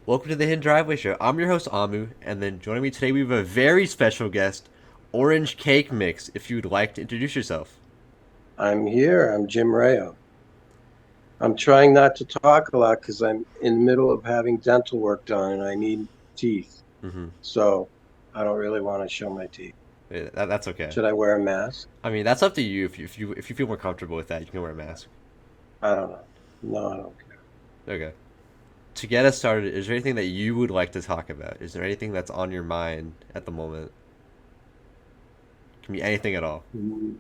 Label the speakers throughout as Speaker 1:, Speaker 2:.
Speaker 1: Welcome to the Hidden Driveway Show. I'm your host, Amu, and then joining me today we have a very special guest, Orange Cake Mix, if you would like to introduce yourself.
Speaker 2: I'm here. I'm Jim Rayo. I'm trying not to talk a lot because I'm in the middle of having dental work done and I need teeth.
Speaker 1: Mm-hmm.
Speaker 2: So I don't really want to show my teeth.
Speaker 1: That's okay.
Speaker 2: Should I wear a mask?
Speaker 1: I mean, that's up to you. If you feel more comfortable with that, you can wear a mask.
Speaker 2: I don't know. No, I don't care.
Speaker 1: Okay. To get us started, is there anything that you would like to talk about? Is there anything that's on your mind at the moment? Can be anything at all.
Speaker 2: Mm,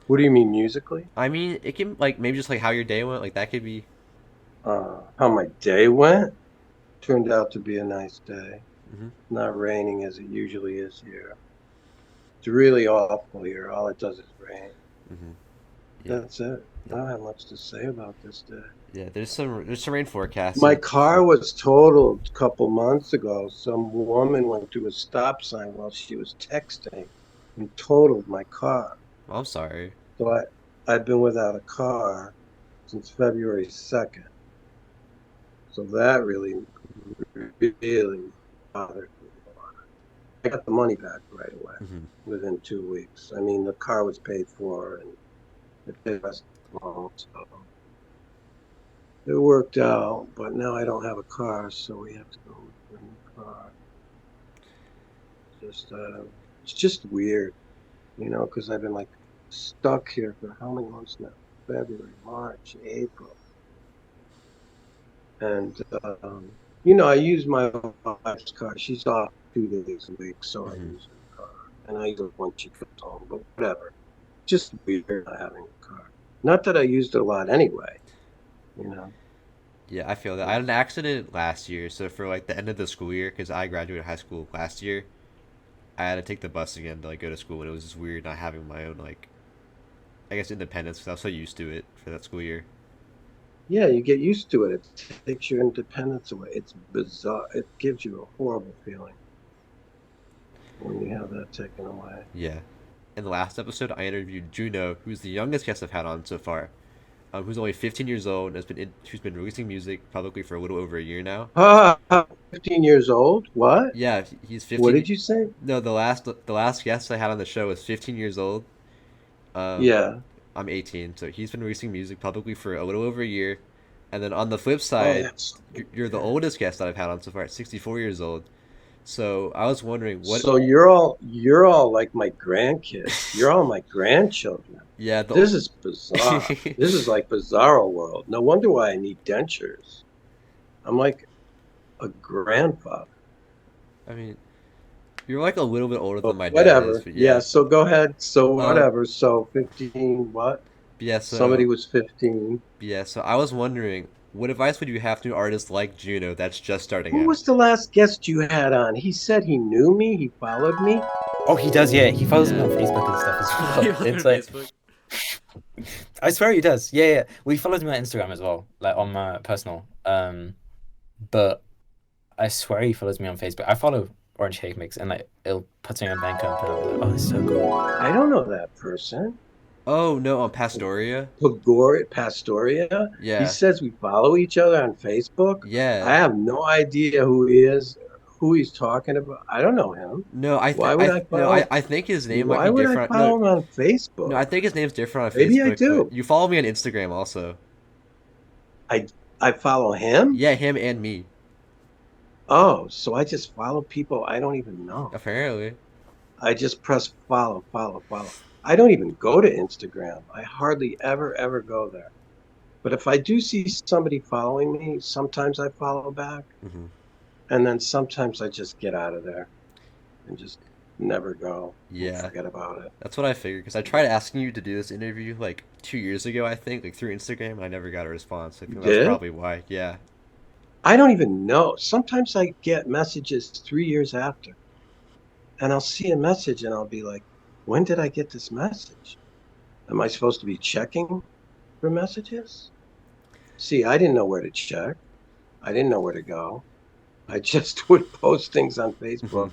Speaker 2: What do you mean musically?
Speaker 1: I mean, it can like maybe just like how your day went. Like that could be.
Speaker 2: How my day went? Turned out to be a nice day.
Speaker 1: Mm-hmm.
Speaker 2: Not raining as it usually is here. It's really awful here. All it does is rain.
Speaker 1: Mm-hmm. Yeah.
Speaker 2: That's it. I
Speaker 1: Yeah.
Speaker 2: don't have much to say about this day.
Speaker 1: Yeah. There's some rain
Speaker 2: My
Speaker 1: forecasted.
Speaker 2: car was totaled a couple months ago. Some woman went through a stop sign while she was texting and totaled my car.
Speaker 1: I'm sorry.
Speaker 2: So I've been without a car since February 2nd. So that really bothered me a lot. I got the money back right away
Speaker 1: Mm-hmm.
Speaker 2: within 2 weeks. I mean, the car was paid for and it paid us long, so it worked out, but now I don't have a car, so we have to go with a new car. Just it's just weird, because I've been like stuck here for how many months now? February, March, April, and I use my wife's car. She's off 2 days a week, so I
Speaker 1: Mm-hmm.
Speaker 2: use her car, and I use it when she comes home. But whatever, just weird not having a car. Not that I used it a lot anyway, you know.
Speaker 1: Yeah, I feel that. I had an accident last year, so for like the end of the school year, because I graduated high school last year, I had to take the bus again to like go to school, and it was just weird not having my own like, I guess independence, because I was so used to it for that school year.
Speaker 2: Yeah, you get used to it. It takes your independence away. It's bizarre. It gives you a horrible feeling when you have that taken away.
Speaker 1: Yeah. In the last episode, I interviewed Juno, who's the youngest guest I've had on so far, who's only 15 years old and who's been releasing music publicly for a little over a year now.
Speaker 2: Ah, 15 years old? What?
Speaker 1: Yeah, he's
Speaker 2: What
Speaker 1: 15.
Speaker 2: did you say?
Speaker 1: No, the last guest I had on the show was 15 years old. Um,
Speaker 2: Yeah.
Speaker 1: I'm 18, so he's been releasing music publicly for a little over a year. And then on the flip
Speaker 2: Oh,
Speaker 1: side,
Speaker 2: that's so
Speaker 1: you're the
Speaker 2: weird.
Speaker 1: oldest guest that I've had on so far at 64 years old. So I was wondering what,
Speaker 2: So you're all like my grandkids. You're all my grandchildren.
Speaker 1: yeah,
Speaker 2: This is bizarre.
Speaker 1: I
Speaker 2: This is like bizarro world. No wonder why I need dentures. I'm like a grandfather.
Speaker 1: mean, you're like a little bit older than
Speaker 2: But
Speaker 1: my dad is,
Speaker 2: whatever.
Speaker 1: but
Speaker 2: Yeah,
Speaker 1: yeah.
Speaker 2: so go ahead. So
Speaker 1: Um,
Speaker 2: whatever. So 15, what?
Speaker 1: but yeah,
Speaker 2: Somebody
Speaker 1: so
Speaker 2: was 15.
Speaker 1: yeah, so I was wondering, what advice would you have to an artist like Juno that's just starting
Speaker 2: Who
Speaker 1: out?
Speaker 2: was the last guest you had on? He said he knew me, he followed me.
Speaker 3: Oh, he does, yeah. He follows me on
Speaker 1: Yeah.
Speaker 3: Facebook and stuff as well.
Speaker 1: On
Speaker 3: It's like,
Speaker 1: Facebook.
Speaker 3: I swear he does. Yeah, yeah. Well, he follows me on Instagram as well, like on my personal. But I swear he follows me on Facebook. I follow Orange Cake Mix and like it'll put something on Bandcamp and I'll be like, oh, it's so cool.
Speaker 2: I don't know that person.
Speaker 1: Oh no, on Pastoria.
Speaker 2: Pastoria. He
Speaker 1: Yeah,
Speaker 2: says we follow each other on Facebook. I
Speaker 1: yeah.
Speaker 2: have no idea who he is, who he's talking about. I don't know him.
Speaker 1: No,
Speaker 2: Why would I follow?
Speaker 1: I think his name might
Speaker 2: Why
Speaker 1: be
Speaker 2: would I
Speaker 1: different. No,
Speaker 2: follow him on
Speaker 1: no,
Speaker 2: Facebook?
Speaker 1: I think his name's different on
Speaker 2: Maybe I
Speaker 1: Facebook, but
Speaker 2: do.
Speaker 1: you follow me on Instagram also.
Speaker 2: I I follow him.
Speaker 1: Yeah, him and me,
Speaker 2: Oh, so I just follow people I don't even know.
Speaker 1: apparently.
Speaker 2: I just press follow, follow, follow. I don't even go to Instagram. I hardly ever go there. But if I do see somebody following me, sometimes I follow back,
Speaker 1: Hmm.
Speaker 2: and then sometimes I just get out of there and just never go and
Speaker 1: Yeah,
Speaker 2: forget about it.
Speaker 1: that's what I figured, because I tried asking you to do this interview like 2 years ago, I think, like through Instagram, and I never got a response. I
Speaker 2: You
Speaker 1: think that's
Speaker 2: did?
Speaker 1: probably why. Yeah.
Speaker 2: I don't even know. Sometimes I get messages 3 years after, and I'll see a message and I'll be like, when did I get this message? Am I supposed to be checking for messages? See, I didn't know where to check. I didn't know where to go. I just would post things on
Speaker 1: Hmm.
Speaker 2: Facebook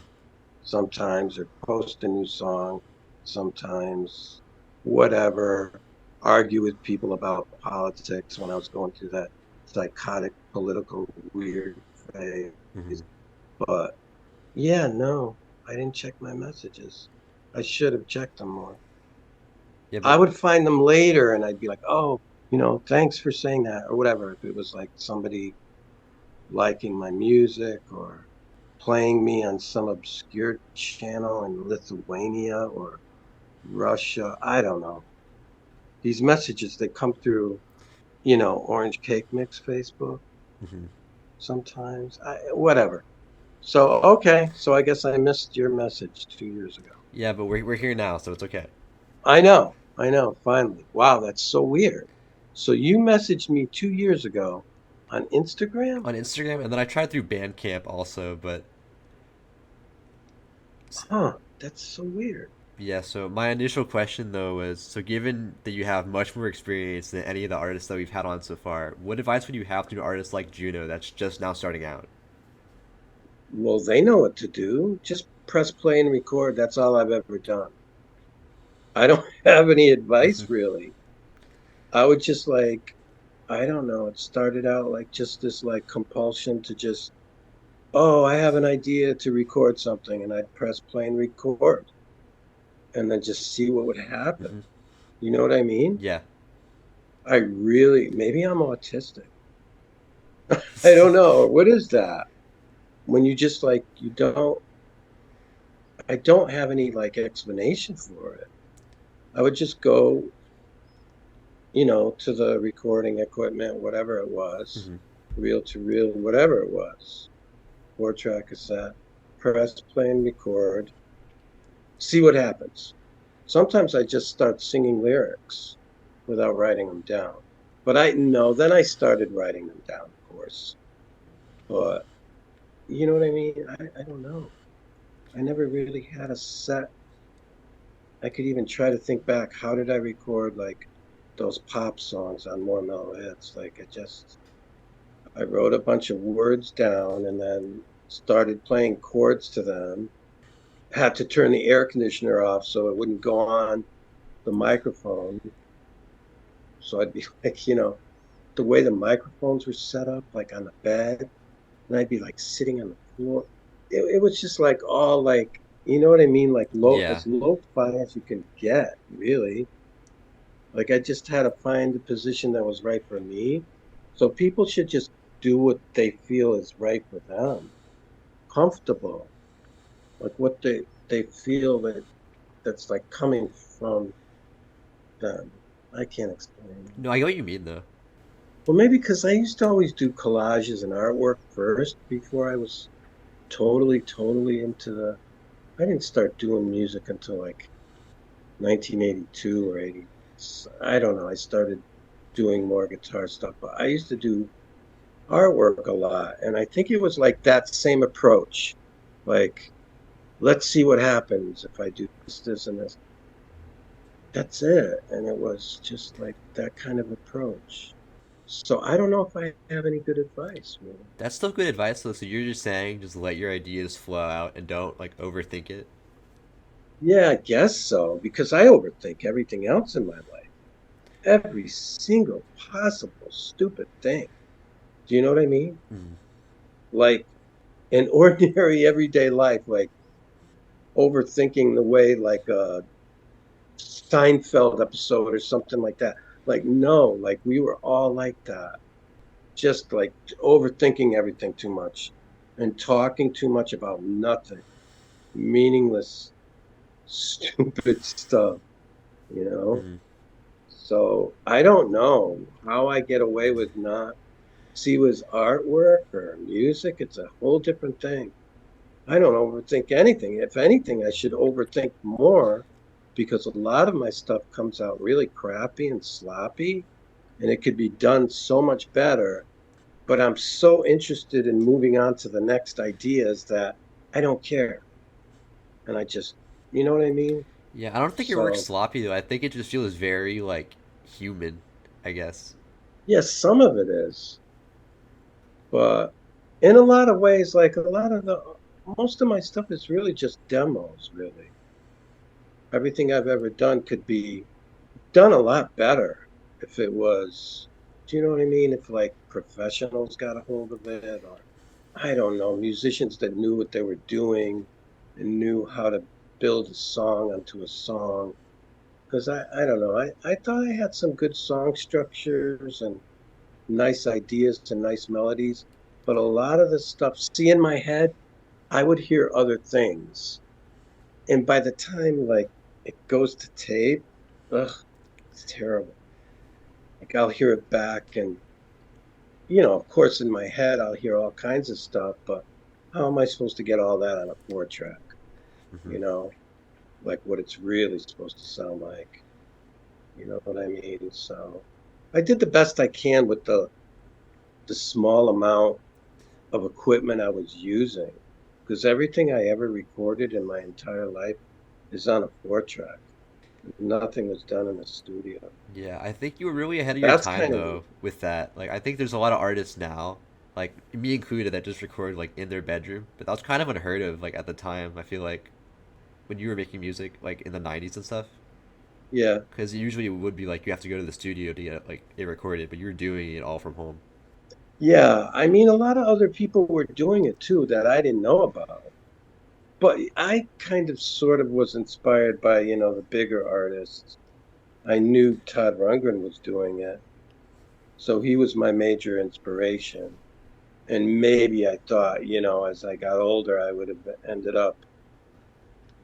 Speaker 2: sometimes or post a new song sometimes, whatever, argue with people about politics when I was going through that psychotic political weird phase.
Speaker 1: Hmm.
Speaker 2: But yeah, no, I didn't check my messages. I should have checked them more.
Speaker 1: Yeah,
Speaker 2: I
Speaker 1: but
Speaker 2: would find them later and I'd be like, oh, thanks for saying that or whatever. If it was like somebody liking my music or playing me on some obscure channel in Lithuania or Russia, I don't know. These messages, they come through, Orange Cake Mix Facebook
Speaker 1: mhm.
Speaker 2: sometimes. Whatever. So, okay. So I guess I missed your message 2 years ago.
Speaker 1: Yeah, but we're here now, so it's okay.
Speaker 2: I know. I know. Finally. Wow, that's so weird. So you messaged me 2 years ago on Instagram?
Speaker 1: On Instagram, and then I tried through Bandcamp also, but
Speaker 2: Huh. That's so weird.
Speaker 1: yeah. So my initial question though was, so given that you have much more experience than any of the artists that we've had on so far, what advice would you have to an artist like Juno that's just now starting out?
Speaker 2: Well, they know what to do. Just press play and record. That's all I've ever done. I don't have any advice really. I would just I don't know. It started out like just this like compulsion to just, oh, I have an idea to record something, and I'd press play and record and then just see what would happen.
Speaker 1: Hmm.
Speaker 2: You know what I mean?
Speaker 1: Yeah.
Speaker 2: Maybe I'm autistic. I don't know. What is that? When you just I don't have any like explanation for it. I would just go, to the recording equipment, whatever it was,
Speaker 1: Hmm.
Speaker 2: reel to reel, whatever it was, 4-track cassette, press play and record, see what happens. Sometimes I just start singing lyrics without writing them down. But then I started writing them down, of course. But you know what I mean? I don't know. I never really had a set. I could even try to think back. How did I record like those pop songs on More Mellow Hits? I wrote a bunch of words down and then started playing chords to them. Had to turn the air conditioner off so it wouldn't go on the microphone. So I'd be like, the way the microphones were set up, like on the bed, and I'd be like sitting on the floor. It was just like all like, you know what I mean? Like
Speaker 1: Yeah.
Speaker 2: as lo-fi as you can get, really. Like I just had to find the position that was right for me. So people should just do what they feel is right for them, comfortable, like what they feel that's like coming from them. I can't explain.
Speaker 1: No, I get what you mean though.
Speaker 2: Well, maybe because I used to always do collages and artwork first before I was totally into I didn't start doing music until like 1982 or 80. I don't know. I started doing more guitar stuff, but I used to do artwork a lot. And I think it was like that same approach. Like, let's see what happens if I do this, and this. That's it. And it was just like that kind of approach. So I don't know if I have any good advice, really.
Speaker 1: That's still good advice though. So you're just saying just let your ideas flow out and don't like overthink it.
Speaker 2: Yeah, I guess so, because I overthink everything else in my life. Every single possible stupid thing. Do you know what I mean?
Speaker 1: Mm.
Speaker 2: Like in ordinary everyday life, like overthinking the way like a Seinfeld episode or something like that. Like, no, like we were all like that. Just like overthinking everything too much and talking too much about nothing, meaningless, stupid stuff, you know?
Speaker 1: Hmm.
Speaker 2: So I don't know how I get away with not see with artwork or music. It's a whole different thing. I don't overthink anything. If anything, I should overthink more because a lot of my stuff comes out really crappy and sloppy, and it could be done so much better. But I'm so interested in moving on to the next ideas that I don't care. And I just, you know what I mean?
Speaker 1: Yeah, I don't think your work's
Speaker 2: So,
Speaker 1: sloppy though. I think it just feels very like human, I guess.
Speaker 2: yes, some of it is. But in a lot of ways, like most of my stuff is really just demos, really. Everything I've ever done could be done a lot better if it was, do you know what I mean? If like professionals got a hold of it, or I don't know, musicians that knew what they were doing and knew how to build a song onto a song. Because I don't know, I thought I had some good song structures and nice ideas and nice melodies, but a lot of the stuff, see, in my head, I would hear other things. And by the time like it goes to tape, ugh, it's terrible. Like I'll hear it back and of course in my head I'll hear all kinds of stuff, but how am I supposed to get all that on a 4-track?
Speaker 1: Hmm.
Speaker 2: You know, like what it's really supposed to sound like. You know what I mean? So I did the best I can with the small amount of equipment I was using, because everything I ever recorded in my entire life is on a 4-track. Nothing was done in the studio.
Speaker 1: Yeah, I think you were really ahead of your
Speaker 2: That's
Speaker 1: time
Speaker 2: kind of
Speaker 1: though with that. Like, I think there's a lot of artists now, like me included, that just record like in their bedroom. But that was kind of unheard of, like at the time. I feel like when you were making music, like in the '90s and stuff,
Speaker 2: yeah.
Speaker 1: because usually it would be like you have to go to the studio to get like it recorded, but you were doing it all from home.
Speaker 2: Yeah, I mean a lot of other people were doing it too that I didn't know about. But I kind of sort of was inspired by, the bigger artists. I knew Todd Rundgren was doing it, so he was my major inspiration. And maybe I thought, as I got older, I would have ended up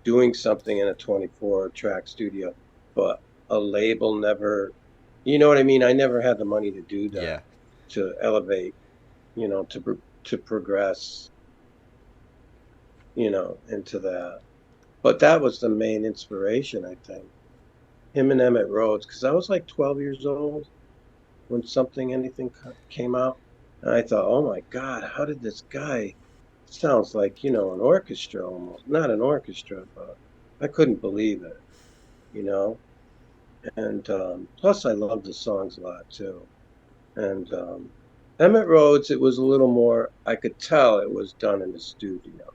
Speaker 2: doing something in a 24-track studio, but a label never, you know what I mean? I never had the money to do that,
Speaker 1: Yeah.
Speaker 2: to elevate, to progress, into that. But that was the main inspiration, I think. Him and Emmett Rhodes, because I was like 12 years old when Something Anything came out. And I thought, oh my God, how did this guy sounds like, an orchestra almost. Not an orchestra, but I couldn't believe it, you know? And plus, I love the songs a lot too. And Emmett Rhodes, it was a little more, I could tell it was done in the studio.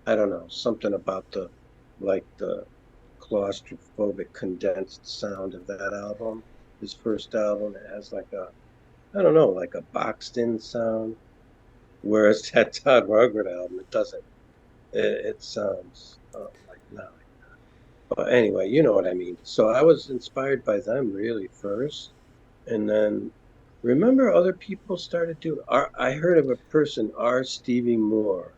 Speaker 2: I don't know, something about the claustrophobic condensed sound of that album. His first album, it has like I don't know, like a boxed in sound. Whereas that Todd Rundgren album, it doesn't. It sounds like not. But anyway, you know what I mean. So I was inspired by them really first, and then remember other people started doing. I heard of a person, R. Stevie Moore.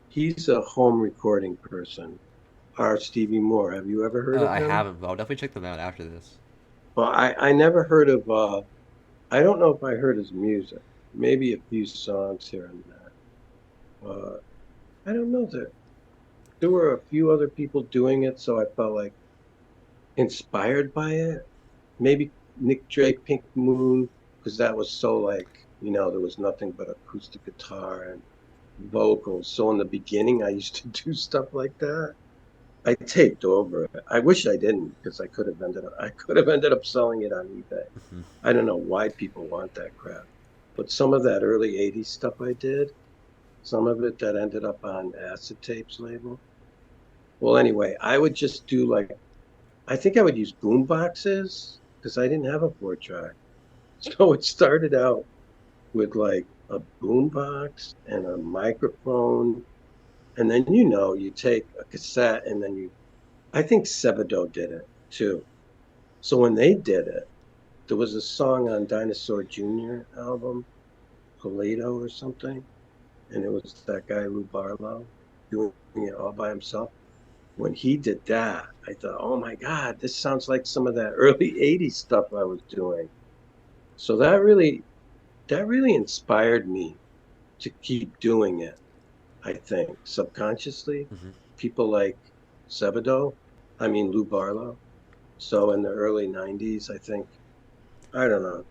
Speaker 2: He's a home recording person. R. Stevie Moore. Have you ever heard of
Speaker 1: I
Speaker 2: him?
Speaker 1: haven't, but I'll definitely check them out after this.
Speaker 2: Well, I never heard of. I don't know if I heard his music. Maybe a few songs here and there. I don't know that there were a few other people doing it, so I felt like inspired by it. Maybe Nick Drake, Pink Moon, because that was so like, there was nothing but acoustic guitar and vocals. So in the beginning, I used to do stuff like that. I taped over it. I wish I didn't, because I could have ended up selling it on eBay.
Speaker 1: Mhm.
Speaker 2: I don't know why people want that crap. But some of that early 80s stuff I did, some of it that ended up on Acid Tapes label. Well, anyway, I would just do like, I think I would use boom boxes because I didn't have a 4-track. So it started out with like a boom box and a microphone. And then, you take a cassette and then I think Sebadoh did it too. So when they did it, there was a song on Dinosaur Jr. album, Polito or something. And it was that guy, Lou Barlow, doing it all by himself. When he did that, I thought, oh my God, this sounds like some of that early 80s stuff I was doing. So that really inspired me to keep doing it, I think, subconsciously.
Speaker 1: Mhm.
Speaker 2: People like Sebadoh, I mean Lou Barlow. So in the early 90s, I think, I don't know.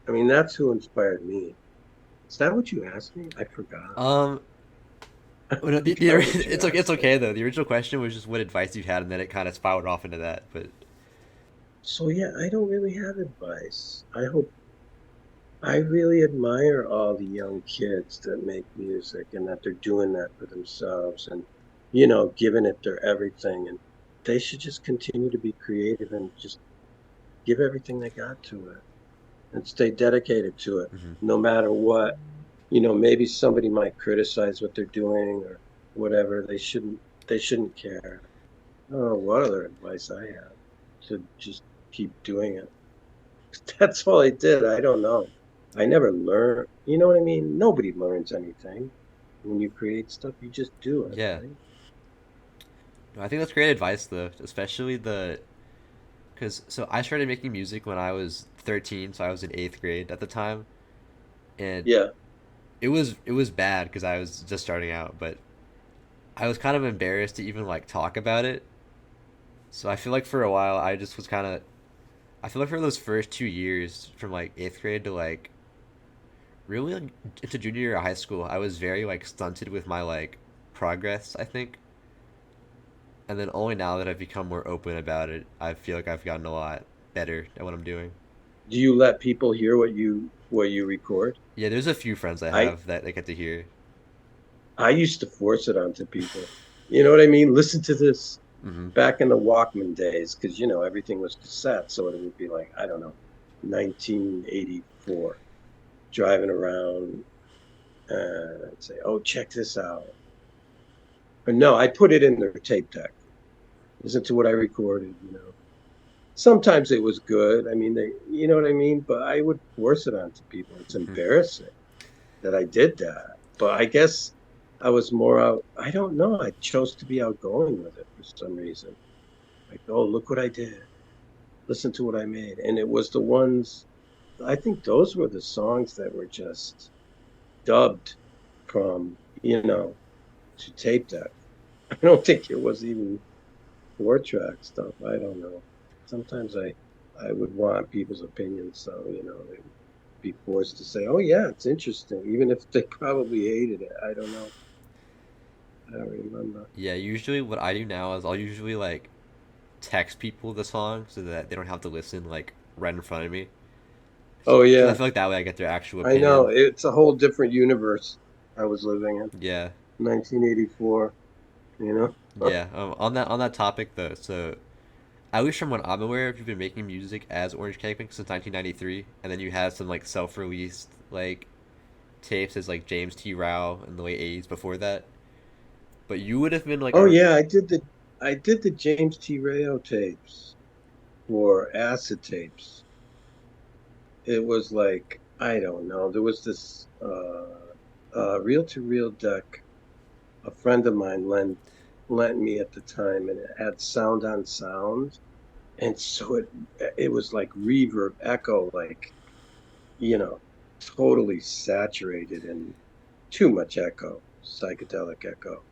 Speaker 2: I mean, that's who inspired me. Is that what you asked me? I forgot.
Speaker 1: Um, well, no,
Speaker 2: I forgot what you
Speaker 1: it's
Speaker 2: asked me.
Speaker 1: okay though. The original question was just what advice you had, and then it kind of spouted off into that. But
Speaker 2: So yeah, I don't really have advice. I really admire all the young kids that make music and that they're doing that for themselves and, giving it their everything. And they should just continue to be creative and just give everything they got to it and stay dedicated to it,
Speaker 1: mhm.
Speaker 2: no matter what. maybe somebody might criticize what they're doing or whatever. They shouldn't care. Oh, what other advice I have? To just keep doing it. That's all I did. I don't know. I never learned. You know what I mean? Nobody learns anything. When you create stuff, you just do it,
Speaker 1: Yeah.
Speaker 2: right?
Speaker 1: No, I think that's great advice though, especially because so I started making music when I was 13, so I was in 8th grade at the time, and
Speaker 2: Yeah.
Speaker 1: it was bad because I was just starting out, but I was kind of embarrassed to even like talk about it. So I feel like for a while I just was kind of I feel like for those first 2 years from like 8th grade to like really like, into junior year of high school, I was very like stunted with my like progress, I think. And then only now that I've become more open about it, I feel like I've gotten a lot better at what I'm doing.
Speaker 2: Do you let people hear what you record?
Speaker 1: Yeah, there's a few friends I
Speaker 2: I
Speaker 1: have that they get to hear.
Speaker 2: I used to force it onto people. You know what I mean? Listen to this
Speaker 1: Hmm.
Speaker 2: back in the Walkman days, because everything was cassette, so it would be like, I don't know, 1984, driving around, I'd say, "Oh, check this out." But no, I put it in their tape deck. Listen to what I recorded. Sometimes it was good. I mean, you know what I mean? But I would force it onto people. It's
Speaker 1: Hmm.
Speaker 2: embarrassing that I did that. But I guess I was more out. I don't know. I chose to be outgoing with it for some reason. Like, oh, look what I did. Listen to what I made. And it was the ones, I think those were the songs that were just dubbed from, to tape deck. I don't think it was even 4-track stuff. I don't know. Sometimes I would want people's opinions, so they'd be forced to say, "Oh yeah, it's interesting," even if they probably hated it. I don't know. I don't remember.
Speaker 1: Yeah, usually what I do now is I'll usually like text people the song so that they don't have to listen like right in front of me.
Speaker 2: Oh
Speaker 1: Because I
Speaker 2: yeah,
Speaker 1: feel like that way I get their actual
Speaker 2: I know.
Speaker 1: opinion.
Speaker 2: It's a whole different universe I was living in.
Speaker 1: Yeah,
Speaker 2: 1984. You know.
Speaker 1: yeah. On that topic though, so at least from what I'm aware of, you've been making music as Orange Camping since 1993, and then you had some like self-released like tapes as like James T. Rao in the late '80s before that. But you would have been like,
Speaker 2: Oh yeah, I did the James T. Rayo tapes for acid tapes. It was like, I don't know. There was this reel to reel deck a friend of mine lent me at the time, and it had sound on sound, and so it was like reverb echo, like you know totally saturated and too much echo, psychedelic echo.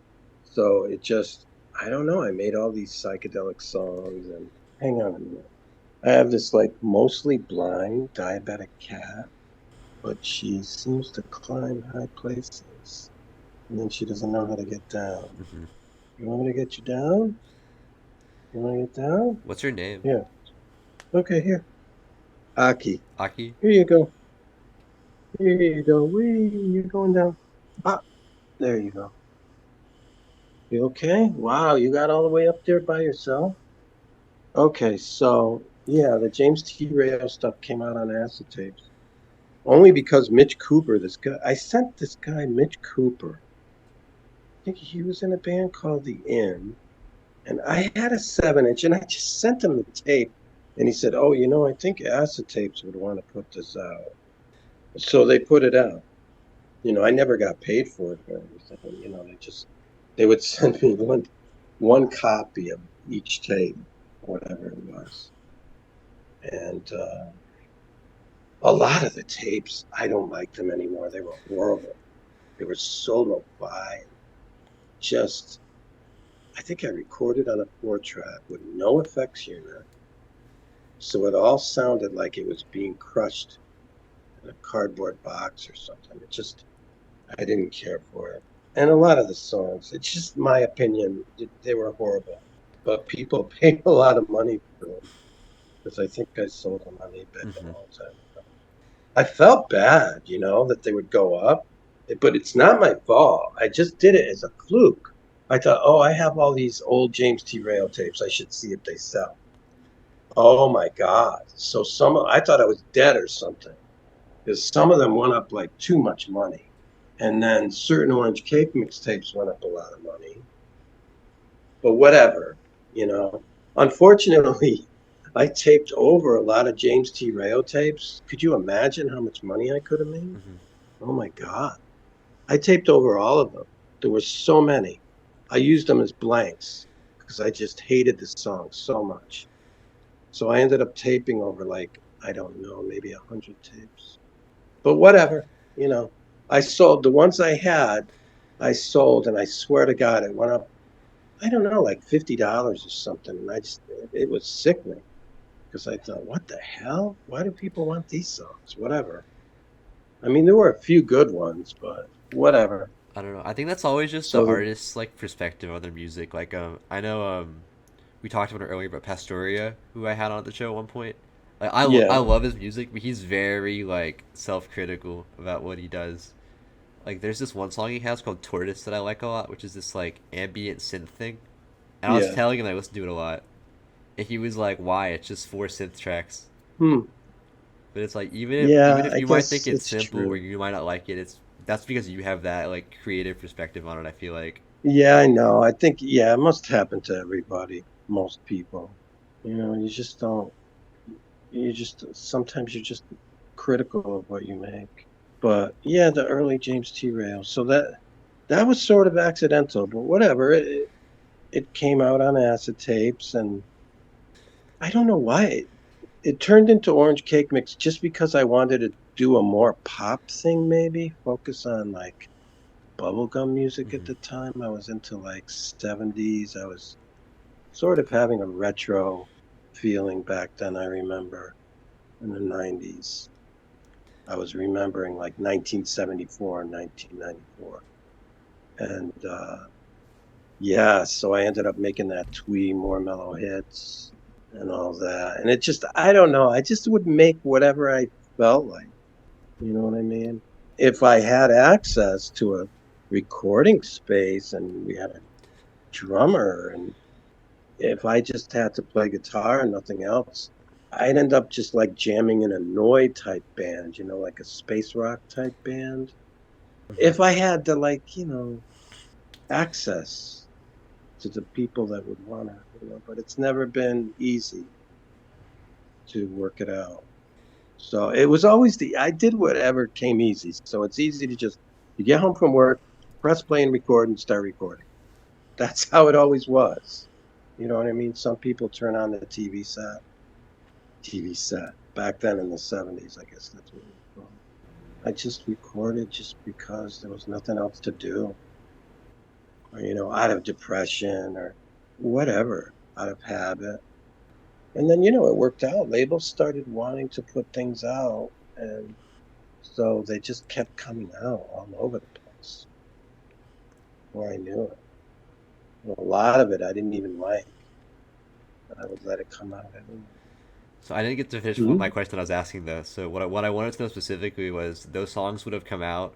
Speaker 2: So it just, I don't know, I made all these psychedelic songs. And hang on a minute, I have this like mostly blind diabetic cat, but she seems to climb high places, and then she doesn't know how to get down.
Speaker 1: hmm.
Speaker 2: You want me to get you down? You want to get down?
Speaker 1: What's her name?
Speaker 2: Here. Okay, here. Aki.
Speaker 1: Aki?
Speaker 2: Here you go. Here you go. Wee, you're going down. Ah, there you go. You okay? Wow, you got all the way up there by yourself? Okay, so yeah, the James T. Rayo stuff came out on acid tapes. Only because Mitch Cooper, this guy, I sent this guy, Mitch Cooper. I think he was in a band called The Inn, and I had a 7-inch, and I just sent him the tape, and he said, "Oh, I think acid tapes would want to put this out." So they put it out. I never got paid for it or anything. They would send me one copy of each tape, whatever it was. And a lot of the tapes, I don't like them anymore. They were horrible. They were so lo-fi. Just, I think I recorded on a 4-track with no effects unit. So it all sounded like it was being crushed in a cardboard box or something. I didn't care for it. And a lot of the songs, it's just my opinion, they were horrible. But people paid a lot of money for them, because I think I sold them on eBay a
Speaker 1: Hmm.
Speaker 2: long time ago. I felt bad, that they would go up, but it's not my fault. I just did it as a fluke. I thought, oh, I have all these old James T. Rayo tapes. I should see if they sell. Oh my God. I thought I was dead or something, because some of them went up like too much money. And then certain Orange Cake mixtapes went up a lot of money. But whatever, you know. Unfortunately, I taped over a lot of James T. Rayo tapes. Could you imagine how much money I could have made?
Speaker 1: Mm-hmm.
Speaker 2: Oh my God. I taped over all of them. There were so many. I used them as blanks because I just hated the song so much. So I ended up taping over like, I don't know, maybe 100 tapes. But whatever, you know. I sold the ones I had, I sold, and I swear to God, it went up, I don't know, like $50 or something. And it was sickening because I thought, what the hell? Why do people want these songs? Whatever. I mean, there were a few good ones, but whatever.
Speaker 1: I don't know. I think that's always just the
Speaker 2: So,
Speaker 1: artist's like perspective on their music. Like I know we talked about it earlier about Pastoria, who I had on the show at one point. Like I
Speaker 2: yeah,
Speaker 1: love his music, but he's very like self-critical about what he does. Like there's this one song he has called Tortoise that I like a lot, which is this like ambient synth thing. And I was
Speaker 2: yeah.
Speaker 1: telling him I listen to it a lot. And he was like, "Why? It's just four synth tracks."
Speaker 2: Hmm.
Speaker 1: But it's like even
Speaker 2: Yeah,
Speaker 1: if
Speaker 2: I
Speaker 1: you might think
Speaker 2: guess
Speaker 1: it's
Speaker 2: it's
Speaker 1: simple or
Speaker 2: true.
Speaker 1: you might not like it, it's that's because you have that like creative perspective on it. I feel like.
Speaker 2: Yeah, I know. I think, yeah, it must happen to everybody, most people. You know, you just don't, you just, sometimes you're just critical of what you make. But yeah, the early James T. Rail. So that was sort of accidental, but whatever. It came out on acetapes, and I don't know why it turned into Orange Cake Mix just because I wanted to do a more pop thing, maybe focus on like bubblegum music at
Speaker 1: Hmm.
Speaker 2: the time. I was into like 70s. I was sort of having a retro feeling back then, I remember in the 90s. I was remembering like 1974 and 1994. And yeah, so I ended up making that twee, more mellow hits and all that. And it just, I don't know, I just would make whatever I felt like. You know what I mean? If I had access to a recording space and we had a drummer, and if I just had to play guitar and nothing else, I'd end up just like jamming in a Noi type band, you know, like a space rock type band.
Speaker 1: Hmm.
Speaker 2: If I had the like, access to the people that would want to, but it's never been easy to work it out. So it was always I did whatever came easy. So it's easy to just, you get home from work, press play and record and start recording. That's how it always was. You know what I mean? Some people turn on the TV set back then in the 70s, I guess that's what it was called. I just recorded just because there was nothing else to do, or, out of depression or whatever, out of habit. And then, it worked out. Labels started wanting to put things out. And so they just kept coming out all over the place before I knew it. And a lot of it I didn't even like, but I would let it come out anyway.
Speaker 1: So I didn't get to finish
Speaker 2: Hmm?
Speaker 1: my question I was asking though. So what I wanted to know specifically was those songs would have come out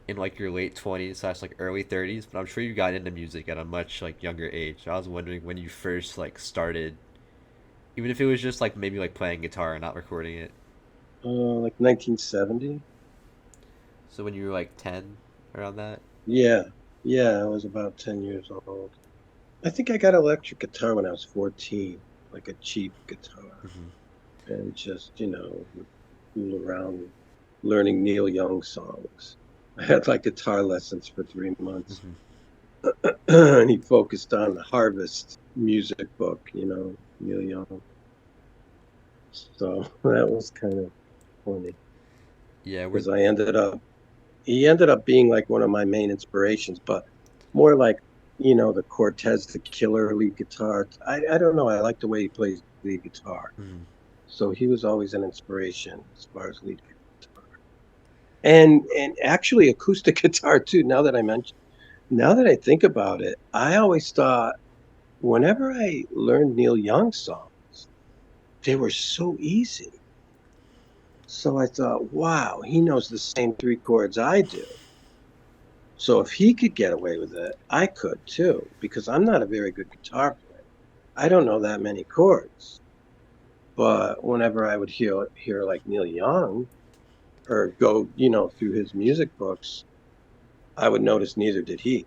Speaker 1: in like your late 20s slash like early 30s, but I'm sure you got into music at a much like younger age. I was wondering when you first like started, even if it was just like maybe like playing guitar and not recording it.
Speaker 2: Like 1970.
Speaker 1: So when you were like 10, around that.
Speaker 2: Yeah. Yeah, I was about 10 years old. I think I got electric guitar when I was 14, like a cheap guitar,
Speaker 1: Hmm.
Speaker 2: and just, fool around learning Neil Young songs. I had like guitar lessons for 3 months,
Speaker 1: Hmm.
Speaker 2: and he focused on the Harvest music book, Neil Young. So that was kind of funny
Speaker 1: Yeah, we're
Speaker 2: because he ended up being like one of my main inspirations, but more like, the Cortez the Killer lead guitar. I don't know. I like the way he plays lead guitar.
Speaker 1: mhm.
Speaker 2: So he was always an inspiration as far as lead guitar. And actually acoustic guitar too, now that I think about it, I always thought whenever I learned Neil Young songs, they were so easy. So I thought, wow, he knows the same three chords I do. So if he could get away with it, I could too, because I'm not a very good guitar player. I don't know that many chords. But whenever I would hear like Neil Young or go, through his music books, I would notice neither did he.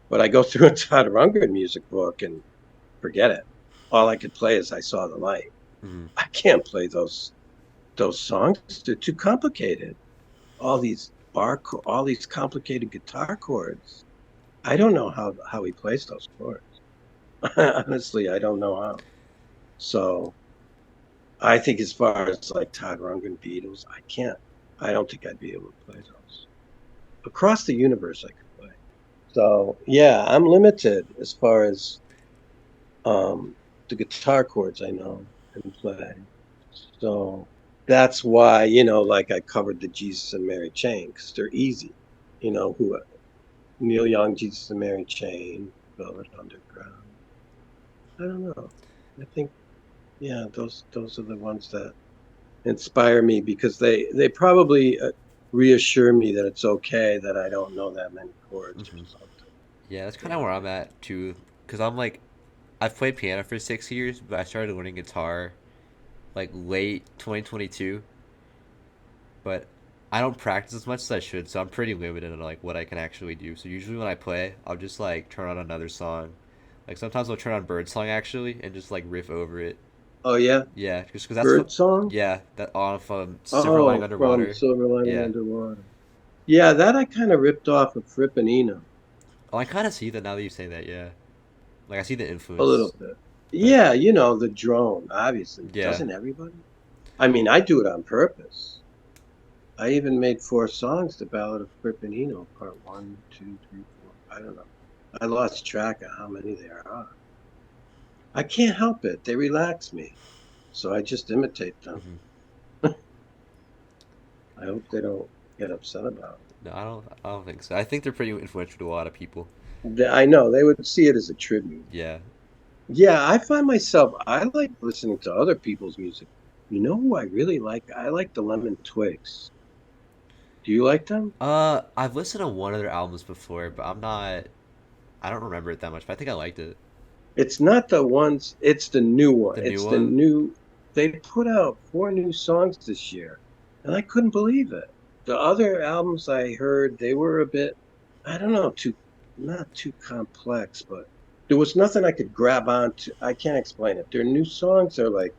Speaker 2: But I go through a Todd Rundgren music book and forget it. All I could play is I Saw the Light.
Speaker 1: Mm-hmm.
Speaker 2: I can't play those songs. They're too complicated. All these all these complicated guitar chords. I don't know how he plays those chords. Honestly, I don't know how. So I think as far as like Todd Rundgren, Beatles, I don't think I'd be able to play those. Across the Universe, I could play. So yeah, I'm limited as far as the guitar chords I know and play. So that's why, like I covered the Jesus and Mary Chain because they're easy. Who Neil Young, Jesus and Mary Chain, Velvet Underground. I don't know. I think, yeah, those are the ones that inspire me because they probably reassure me that it's okay that I don't know that many chords or something.
Speaker 1: Yeah, that's kind of where I'm at too. Cause I'm like, I've played piano for 6 years, but I started learning guitar like late 2022. But I don't practice as much as I should, so I'm pretty limited on like what I can actually do. So usually when I play, I'll just like turn on another song. Like sometimes I'll turn on Birdsong actually and just like riff over it.
Speaker 2: Oh yeah,
Speaker 1: Yeah, just because that's
Speaker 2: Bird Song.
Speaker 1: yeah, that on from Silver Lining
Speaker 2: Oh, from
Speaker 1: Underwater.
Speaker 2: Silver Lining
Speaker 1: Yeah.
Speaker 2: Underwater. Yeah, that I kind of ripped off of Fripp and Eno
Speaker 1: Oh, I kind of see that now that you say that. Yeah, like I see the
Speaker 2: a little
Speaker 1: influence,
Speaker 2: bit.
Speaker 1: but
Speaker 2: Yeah, the drone, obviously.
Speaker 1: yeah.
Speaker 2: Doesn't everybody? I mean, I do it on purpose. I even made 4 songs, The Ballad of Fripp and Eno, part 1, 2, 3, 4. I don't know. I lost track of how many there are. I can't help it. They relax me. So I just imitate them.
Speaker 1: Hmm.
Speaker 2: I hope they don't get upset about
Speaker 1: No, I don't think so. I think they're pretty influential to a lot of people.
Speaker 2: it. I know. They would see it as a tribute.
Speaker 1: Yeah.
Speaker 2: Yeah, I find myself, I like listening to other people's music. You know who I really like? I like the Lemon Twigs. Do you like them?
Speaker 1: I've listened to one of their albums before, but I don't remember it that much, but I think I liked it.
Speaker 2: It's not the ones, it's the new one.
Speaker 1: The new
Speaker 2: It's the
Speaker 1: one?
Speaker 2: new, they put out 4 new songs this year, and I couldn't believe it. The other albums I heard, they were a bit, I don't know, not too complex, but there was nothing I could grab onto. I can't explain it. Their new songs are like,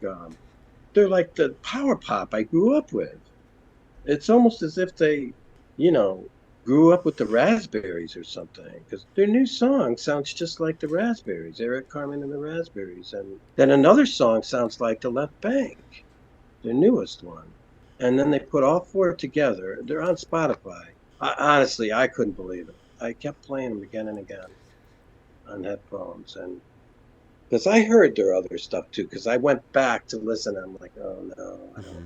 Speaker 2: they're like the power pop I grew up with. It's almost as if they, you know, grew up with the Raspberries or something, because their new song sounds just like the Raspberries, Eric Carmen and the Raspberries. And then another song sounds like the Left Bank, their newest one. And then they put all 4 together. They're on Spotify. Honestly, I couldn't believe it. I kept playing them again and again on headphones. And because I heard their other stuff too, because I went back to listen. I'm like, oh no,
Speaker 1: Hmm.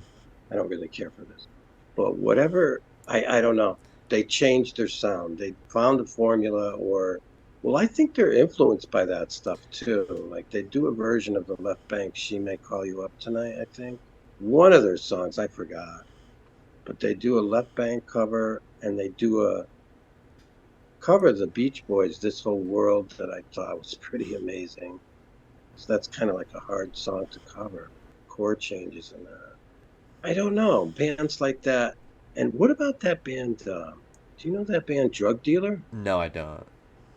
Speaker 2: I don't really care for this. But whatever, I don't know. They changed their sound. They found a formula, or well, I think they're influenced by that stuff too. Like they do a version of the Left Bank, She May Call You Up Tonight, I think. One of their songs, I forgot. But they do a Left Bank cover, and they do a cover of the Beach Boys, This Whole World, that I thought was pretty amazing. So that's kind of like a hard song to cover. Chord changes and that. I don't know. Bands like that. And what about that band? Do you know that band Drugdealer?
Speaker 1: No, I don't.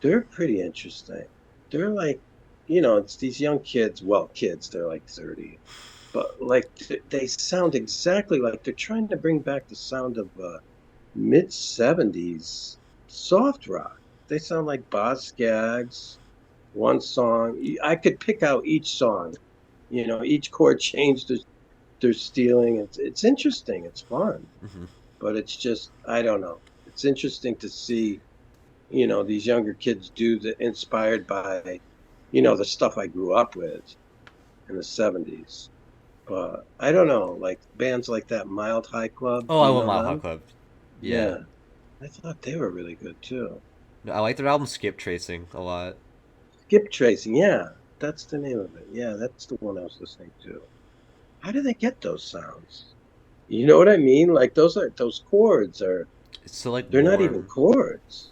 Speaker 2: They're pretty interesting. They're like, it's these young kids. Well, kids, they're like 30. But like they sound exactly like they're trying to bring back the sound of mid 70s soft rock. They sound like Boz Scaggs. One song, I could pick out each song. Each chord change they're stealing. It's interesting. It's fun,
Speaker 1: Hmm.
Speaker 2: but it's just I don't know. It's interesting to see, these younger kids do the inspired by, the stuff I grew up with in the 70s. But I don't know, like bands like that Mild High Club.
Speaker 1: Oh,
Speaker 2: Do
Speaker 1: I
Speaker 2: you
Speaker 1: love
Speaker 2: know
Speaker 1: Mile High
Speaker 2: them?
Speaker 1: Club. Yeah.
Speaker 2: Yeah, I thought they were really good too.
Speaker 1: No, I like their album Skip Tracing a lot.
Speaker 2: Skip Tracing, yeah, that's the name of it. Yeah, that's the one I was listening to. How do they get those sounds? You know what I mean? Like those chords are
Speaker 1: It's so like
Speaker 2: they're not even
Speaker 1: warm.
Speaker 2: chords.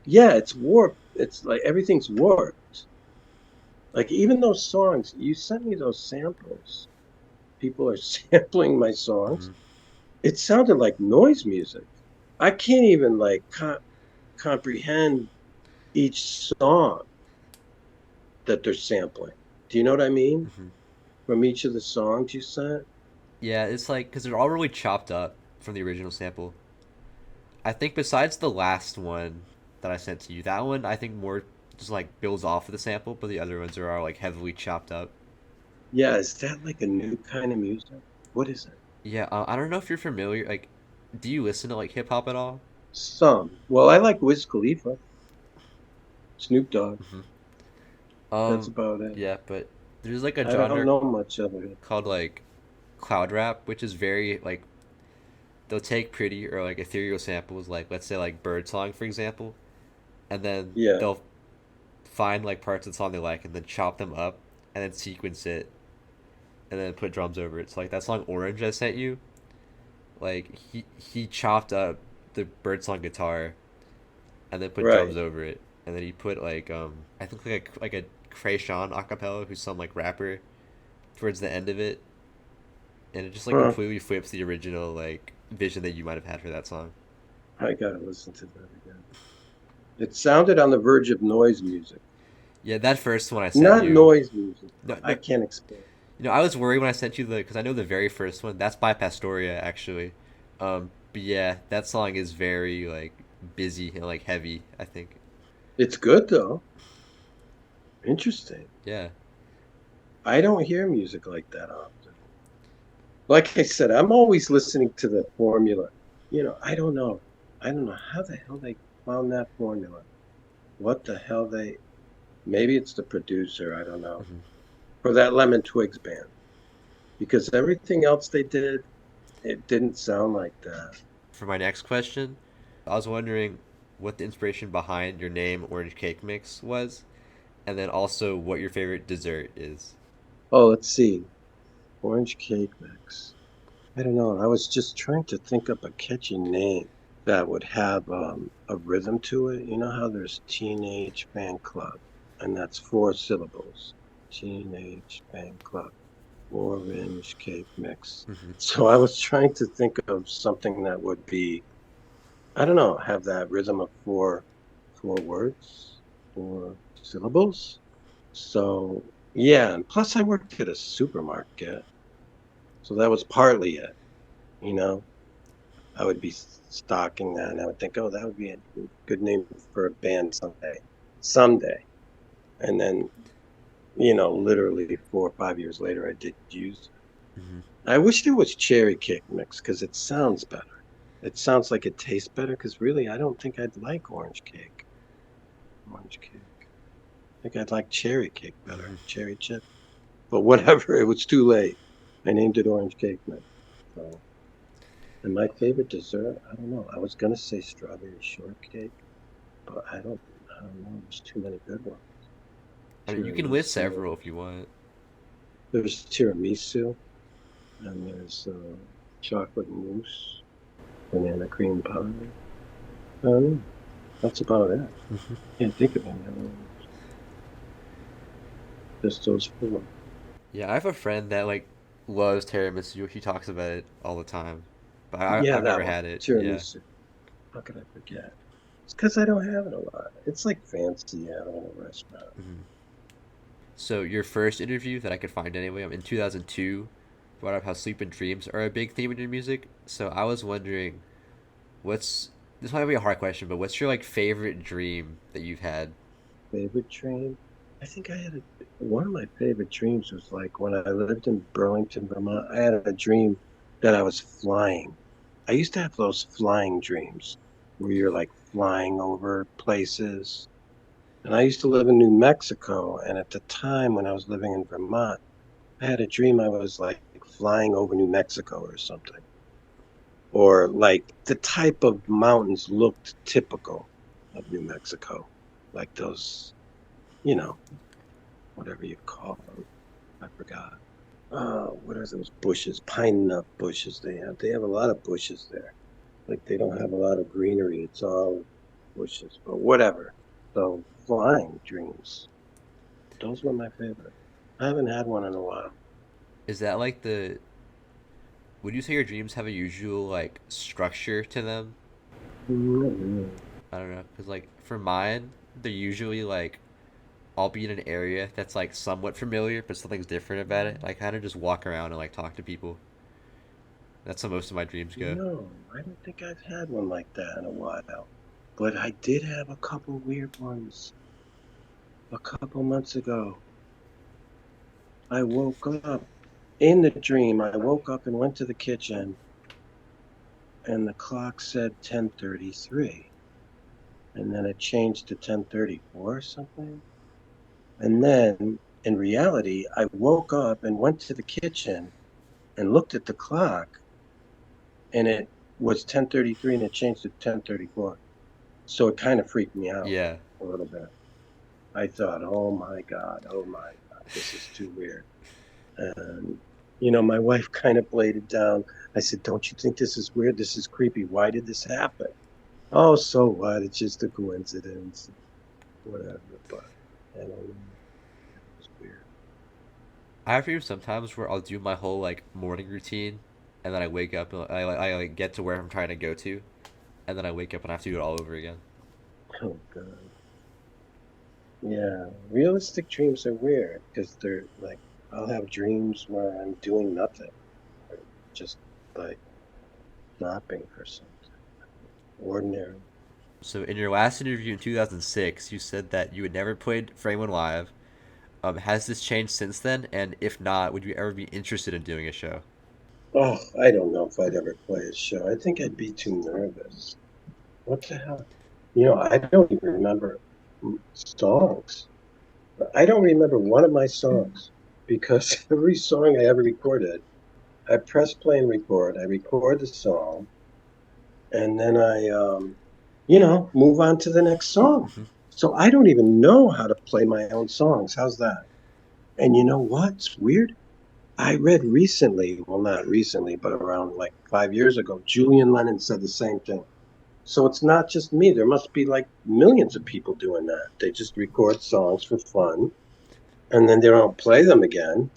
Speaker 2: Yeah, it's warped. It's like everything's warped. Like even those songs, you sent me those samples. People are sampling my songs.
Speaker 1: Hmm.
Speaker 2: It sounded like noise music. I can't even like comprehend each song that they're sampling. Do you know what I mean?
Speaker 1: Hmm.
Speaker 2: From each of the songs you sent?
Speaker 1: Yeah, it's like because they're all really chopped up from the original sample. I think besides the last one that I sent to you, that one I think more just like builds off of the sample, but the other ones are all like heavily chopped up.
Speaker 2: Yeah, is that like a new kind of music? What is it?
Speaker 1: Yeah, I don't know if you're familiar. Like, do you listen to like hip hop at all?
Speaker 2: Some. Well, I like Wiz Khalifa, Snoop Dogg.
Speaker 1: Hmm.
Speaker 2: That's about it.
Speaker 1: Yeah, but there's like a
Speaker 2: I don't
Speaker 1: genre
Speaker 2: know much of it.
Speaker 1: called like cloud rap, which is very like they'll take pretty or like ethereal samples, like let's say like birdsong for example, and then
Speaker 2: Yeah,
Speaker 1: they'll find like parts of the song they like and then chop them up and then sequence it and then put drums over it. So like that song Orange I sent you, like he chopped up the birdsong guitar and then put drums
Speaker 2: right.
Speaker 1: over it, and then he put like I think like a Krayshawn acapella who's some like rapper towards the end of it, and it just like
Speaker 2: Huh.
Speaker 1: completely flips the original like vision that you might have had for that song.
Speaker 2: I gotta listen to that again. It sounded on the verge of noise music.
Speaker 1: Yeah, that first one I sent
Speaker 2: Not
Speaker 1: you.
Speaker 2: noise music,
Speaker 1: No,
Speaker 2: but I
Speaker 1: no,
Speaker 2: can't explain.
Speaker 1: I was worried when I sent you the because I know the very first one. That's by Pastoria actually. But yeah, that song is very like busy and like heavy. I think.
Speaker 2: It's good though. Interesting.
Speaker 1: Yeah.
Speaker 2: I don't hear music like that often. Like I said, I'm always listening to the formula. I don't know. I don't know how the hell they found that formula. What the hell maybe it's the producer, I don't know.
Speaker 1: Hmm.
Speaker 2: For that Lemon Twigs band. Because everything else they did, it didn't sound like that.
Speaker 1: For my next question, I was wondering what the inspiration behind your name Orange Cake Mix was, and then also what your favorite dessert is.
Speaker 2: Oh, let's see. Orange cake mix. I don't know. I was just trying to think up a catchy name that would have a rhythm to it. You know how there's Teenage Fan Club, and that's 4 syllables. Teenage Fan Club, Orange Cake Mix.
Speaker 1: Hmm.
Speaker 2: So I was trying to think of something that would be, I don't know, have that rhythm of four words, 4 syllables. So yeah, and plus I worked at a supermarket, so that was partly it. You know, I would be stocking that, and I would think, oh, that would be a good name for a band someday. And then, literally 4 or 5 years later, I did use it.
Speaker 1: Hmm.
Speaker 2: I wish it was cherry cake mix because it sounds better. It sounds like it tastes better because really, I don't think I'd like orange cake. Orange cake. I think I'd like cherry cake better,
Speaker 1: Hmm.
Speaker 2: cherry chip. But whatever, it was too late. I named it orange cake mix. So, and my favorite dessert, I don't know. I was gonna say strawberry shortcake, but I don't know. There's too many good ones.
Speaker 1: I mean, you can list
Speaker 2: Tiramisu.
Speaker 1: several if you want.
Speaker 2: There's tiramisu, and there's chocolate mousse, banana cream pie. I don't know. That's about it.
Speaker 1: Hmm.
Speaker 2: Can't think of any other ones. Just those four.
Speaker 1: Yeah, I have a friend that like loves tiramisu. He talks about it all the time, but
Speaker 2: Yeah,
Speaker 1: I've never
Speaker 2: that one.
Speaker 1: had it. Yeah.
Speaker 2: Tiramisu. How could I forget? It's because I don't have it a lot. It's like fancy at a restaurant.
Speaker 1: Hmm. So your first interview that I could find anyway, in 2002, brought up how sleep and dreams are a big theme in your music. So I was wondering, what's this might be a hard question, but what's your like favorite dream that you've had?
Speaker 2: Favorite dream? I think one of my favorite dreams was like when I lived in Burlington, Vermont. I had a dream that I was flying. I used to have those flying dreams where you're like flying over places. And I used to live in New Mexico. And at the time when I was living in Vermont, I had a dream I was like flying over New Mexico or something. Or like the type of mountains looked typical of New Mexico. Like those, you know, whatever you call them. I forgot. What are those bushes? Pine nut bushes they have. They have a lot of bushes there. Like they don't have a lot of greenery. It's all bushes, but whatever. So flying dreams. Those were my favorite. I haven't had one in a while.
Speaker 1: Is that like the would you say your dreams have a usual like structure to them?
Speaker 2: Not really.
Speaker 1: I don't know, cause like for mine, they're usually like I'll be in an area that's like somewhat familiar, but something's different about it. I kind of just walk around and like talk to people. That's how most of my dreams go.
Speaker 2: No, I don't think I've had one like that in a while. But I did have a couple weird ones a couple months ago. I woke up in the dream. I woke up and went to the kitchen, and the clock said 10:33, and then it changed to 10:34 or something. And then in reality, I woke up and went to the kitchen and looked at the clock, and it was 10:33 and it changed to 10:34. So it kind of freaked me out
Speaker 1: Yeah.
Speaker 2: a little bit. I thought, oh my God, this is too weird. And, my wife kind of played it down. I said, don't you think this is weird? This is creepy. Why did this happen? Oh, so what? It's just a coincidence. Whatever. But I don't know. It was weird.
Speaker 1: I have dreams sometimes where I'll do my whole like morning routine, and then I wake up and I like get to where I'm trying to go to, and then I wake up and I have to do it all over again.
Speaker 2: Oh, God. Yeah. Realistic dreams are weird because they're like, I'll have dreams where I'm doing nothing. Or just like napping for something. Ordinary.
Speaker 1: So in your last interview in 2006, you said that you had never played for anyone live. Has this changed since then? And if not, would you ever be interested in doing a show?
Speaker 2: Oh, I don't know if I'd ever play a show. I think I'd be too nervous. What the hell? I don't even remember songs. I don't remember one of my songs because every song I ever recorded, I press play and record. I record the song, and then I, move on to the next song.
Speaker 1: Hmm.
Speaker 2: So I don't even know how to play my own songs. How's that? And you know what's weird? I read recently, well, not recently, but around like 5 years ago, Julian Lennon said the same thing. So it's not just me. There must be like millions of people doing that. They just record songs for fun and then they don't play them again.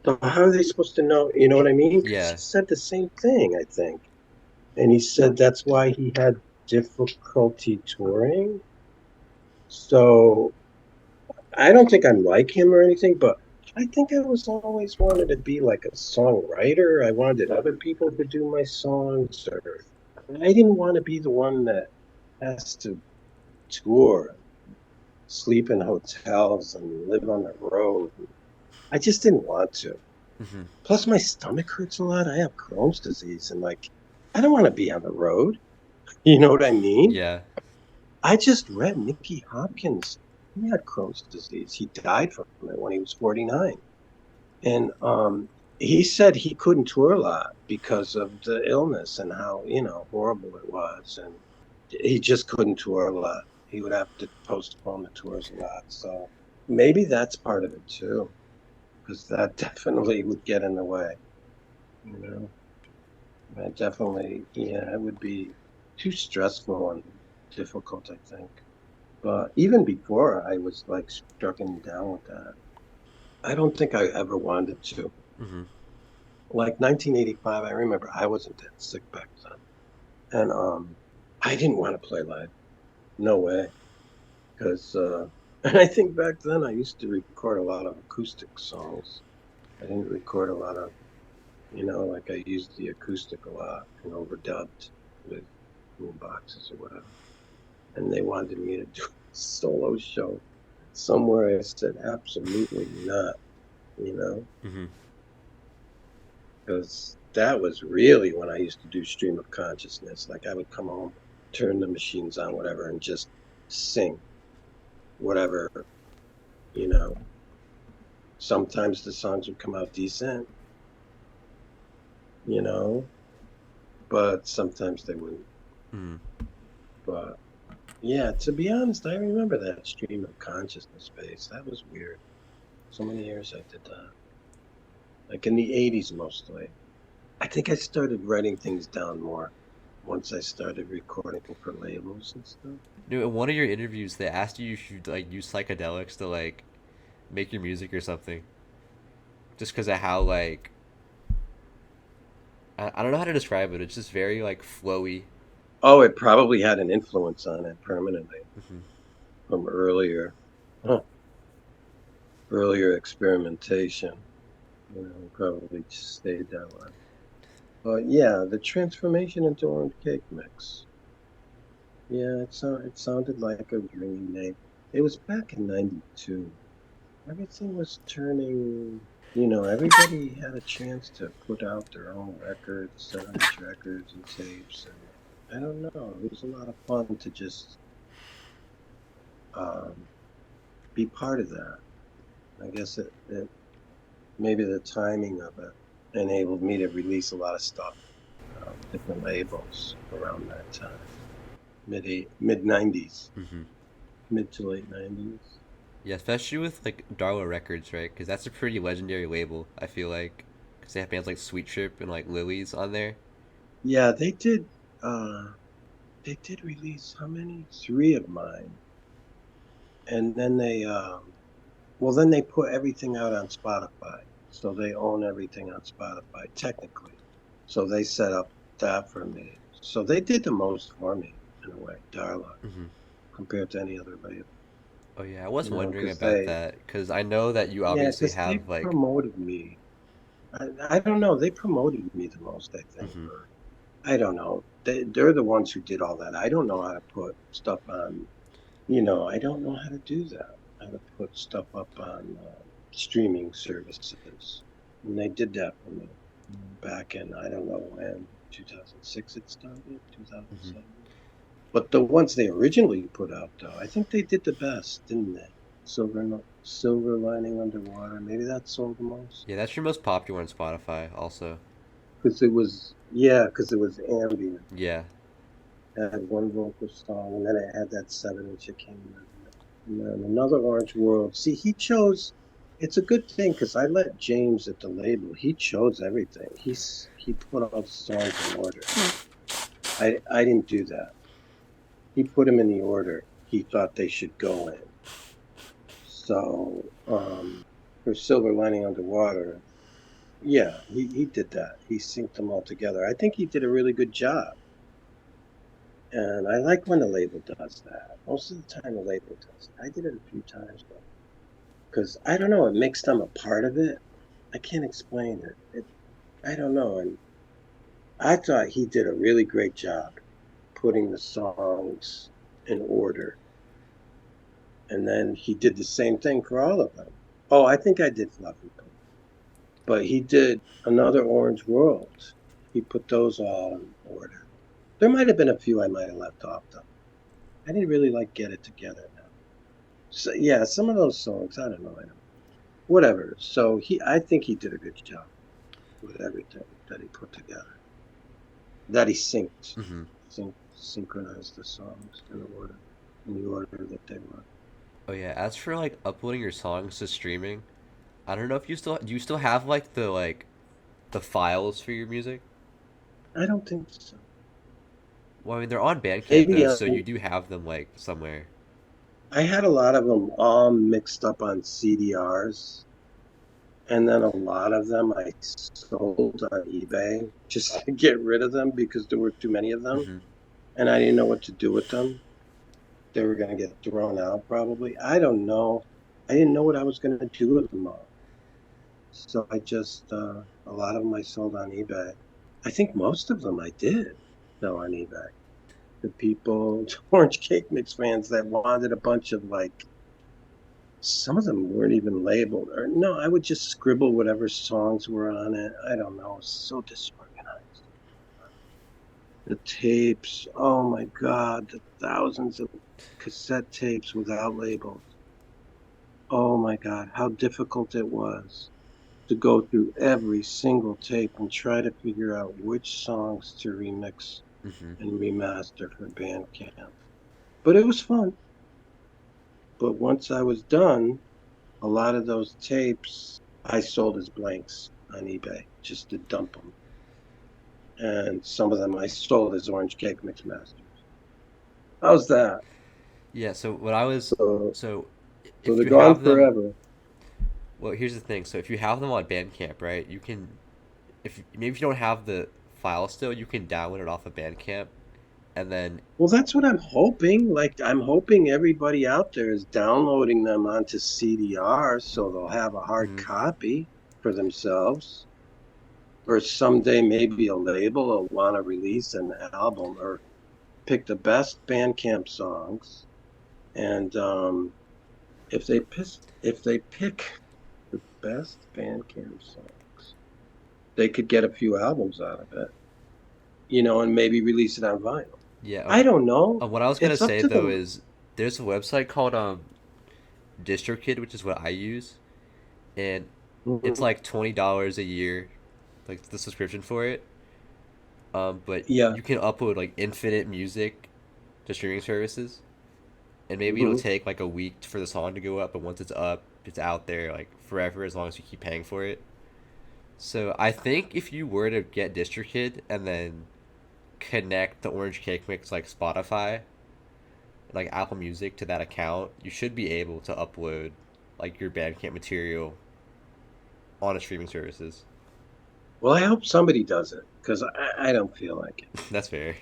Speaker 2: So how are they supposed to know? You know what I mean? Because he
Speaker 1: Yeah.
Speaker 2: said the same thing, I think. And he said that's why he had difficulty touring. So I don't think I'm like him or anything, but I think I was always wanted to be like a songwriter. I wanted other people to do my songs, or I didn't want to be the one that has to tour, sleep in hotels, and live on the road. I just didn't want to.
Speaker 1: Hmm.
Speaker 2: Plus, my stomach hurts a lot. I have Crohn's disease, and like, I don't want to be on the road. You know what I mean?
Speaker 1: Yeah.
Speaker 2: I just read Nicky Hopkins. He had Crohn's disease. He died from it when he was 49. And he said he couldn't tour a lot because of the illness and how, horrible it was. And he just couldn't tour a lot. He would have to postpone the tours a lot. So maybe that's part of it too, because that definitely would get in the way. You know, I definitely, yeah, it would be too stressful and difficult, I think. But even before, I was like struggling down with that. I don't think I ever wanted to.
Speaker 1: Hmm.
Speaker 2: Like 1985, I remember I wasn't that sick back then, and I didn't want to play live. No way, because and I think back then I used to record a lot of acoustic songs. I didn't record a lot of, like I used the acoustic a lot and overdubbed with boom boxes or whatever. And they wanted me to do a solo show somewhere. I said absolutely not, you know.
Speaker 1: Hmm.
Speaker 2: Because that was really when I used to do stream of consciousness. Like I would come home, turn the machines on, whatever, and just sing whatever, you know. Sometimes the songs would come out decent, but sometimes they wouldn't.
Speaker 1: Hmm.
Speaker 2: But yeah, to be honest, I remember that stream of consciousness phase. That was weird. So many years I did that. Like in the 80s mostly. I think I started writing things down more once I started recording for labels and stuff.
Speaker 1: Dude, in one of your interviews, they asked you if you like use psychedelics to like make your music or something, just because of how like I don't know how to describe it. It's just very like flowy,
Speaker 2: Oh, it probably had an influence on it permanently
Speaker 1: Hmm.
Speaker 2: from earlier experimentation. Probably stayed that way. But yeah, the transformation into orange cake mix. Yeah, it sounded like a dream name. It was back in '92. Everything was turning, everybody had a chance to put out their own records, 7-inch records and tapes, and I don't know, it was a lot of fun to just um, be part of that. I guess it maybe the timing of it enabled me to release a lot of stuff, different labels around that time, mid '90s,
Speaker 1: Hmm.
Speaker 2: mid to late '90s.
Speaker 1: Yeah, especially with like Darla Records, right? Because that's a pretty legendary label. I feel like because they have bands like Sweet Trip and like Lily's on there.
Speaker 2: Yeah, they did. They did release how many? Three of mine, and then then they put everything out on Spotify, so they own everything on Spotify technically. So they set up that for me. So they did the most for me in a way, Darla,
Speaker 1: Hmm.
Speaker 2: compared to any other label.
Speaker 1: Oh yeah, I was wondering
Speaker 2: Because
Speaker 1: about that because I know that you obviously
Speaker 2: they
Speaker 1: have like.
Speaker 2: promoted me. I don't know. They promoted me the most, I think.
Speaker 1: Hmm.
Speaker 2: Or I don't know. They're the ones who did all that. I don't know how to put stuff on. I don't know how to do that. How to put stuff up on streaming services. And they did that for me back in, I don't know when, 2006 it started,
Speaker 1: Hmm.
Speaker 2: 2007. But the ones they originally put out, though, I think they did the best, didn't they? Silver Lining Underwater. Maybe that sold the most.
Speaker 1: Yeah, that's your most popular on Spotify, also.
Speaker 2: Because it was ambient.
Speaker 1: Yeah.
Speaker 2: It had one vocal song, and then it had that 7-inch it came with. And then Another Orange World. See, it's a good thing because I let James at the label. He chose everything. He put all the songs in order. I didn't do that. He put them in the order he thought they should go in. So for Silver Lining Underwater, yeah, he did that. He synced them all together. I think he did a really good job. And I like when the label does that. Most of the time, the label does it. I did it a few times, but because I don't know, it makes them a part of it. I can't explain it. I don't know. And I thought he did a really great job putting the songs in order. And then he did the same thing for all of them. Oh, I think I did Fluffy Pink. But he did Another Orange World. He put those all in order. There might have been a few I might have left off, though. I didn't really like Get It Together now. So, yeah, some of those songs, I don't know. Whatever. So I think he did a good job with everything that he put together. That he
Speaker 1: Hmm.
Speaker 2: synchronized the songs in the order that they were.
Speaker 1: Oh yeah. As for like uploading your songs to streaming, I don't know if you still have like the files for your music.
Speaker 2: I don't think so.
Speaker 1: Well, I mean they're on Bandcamp
Speaker 2: Maybe
Speaker 1: though, so you do have them like somewhere.
Speaker 2: I had a lot of them all mixed up on CDRs, and then a lot of them I sold on eBay just to get rid of them because there were too many of them,
Speaker 1: Hmm.
Speaker 2: and I didn't know what to do with them. They were going to get thrown out probably. I don't know. I didn't know what I was going to do with them all. So I just, a lot of them I sold on eBay. I think most of them I did sell on eBay. The people, Orange Cake Mix fans that wanted a bunch of some of them weren't even labeled. Or no, I would just scribble whatever songs were on it. I don't know. It was so disorganized. The tapes, oh my God, the thousands of cassette tapes without labels. Oh my God, how difficult it was to go through every single tape and try to figure out which songs to remix
Speaker 1: Hmm.
Speaker 2: and remaster for Bandcamp. But it was fun. But once I was done, a lot of those tapes I sold as blanks on eBay just to dump them. And some of them I sold as Orange Cake Mix Masters. How's that?
Speaker 1: Yeah. So what I was
Speaker 2: So,
Speaker 1: so
Speaker 2: so
Speaker 1: if
Speaker 2: they're
Speaker 1: you
Speaker 2: gone
Speaker 1: have them,
Speaker 2: forever.
Speaker 1: well, here's the thing. So if you have them on Bandcamp, right, you can if maybe if you don't have the file still, you can download it off of Bandcamp and then
Speaker 2: Well, that's what I'm hoping. Like, I'm hoping everybody out there is downloading them onto CDR so they'll have a hard
Speaker 1: mhm,
Speaker 2: copy for themselves. Or someday maybe a label will want to release an album or pick the best Bandcamp songs. And if they pick the best Bandcamp songs, they could get a few albums out of it, and maybe release it on vinyl.
Speaker 1: yeah.
Speaker 2: I don't know.
Speaker 1: What I was gonna
Speaker 2: It's up
Speaker 1: say
Speaker 2: to
Speaker 1: though
Speaker 2: them.
Speaker 1: is there's a website called DistroKid, which is what I use, and it's
Speaker 2: Mhm.
Speaker 1: like $20 a year, like the subscription for it. But
Speaker 2: Yeah.
Speaker 1: you can upload like infinite music to streaming services, and maybe it'll
Speaker 2: Mhm.
Speaker 1: take like a week for the song to go up, but once it's up, it's out there like forever as long as you keep paying for it. So I think if you were to get DistroKid and then connect the Orange Cake Mix like Spotify, like Apple Music to that account, you should be able to upload like your Bandcamp material on a streaming services.
Speaker 2: Well, I hope somebody does it because I don't feel like it.
Speaker 1: That's fair.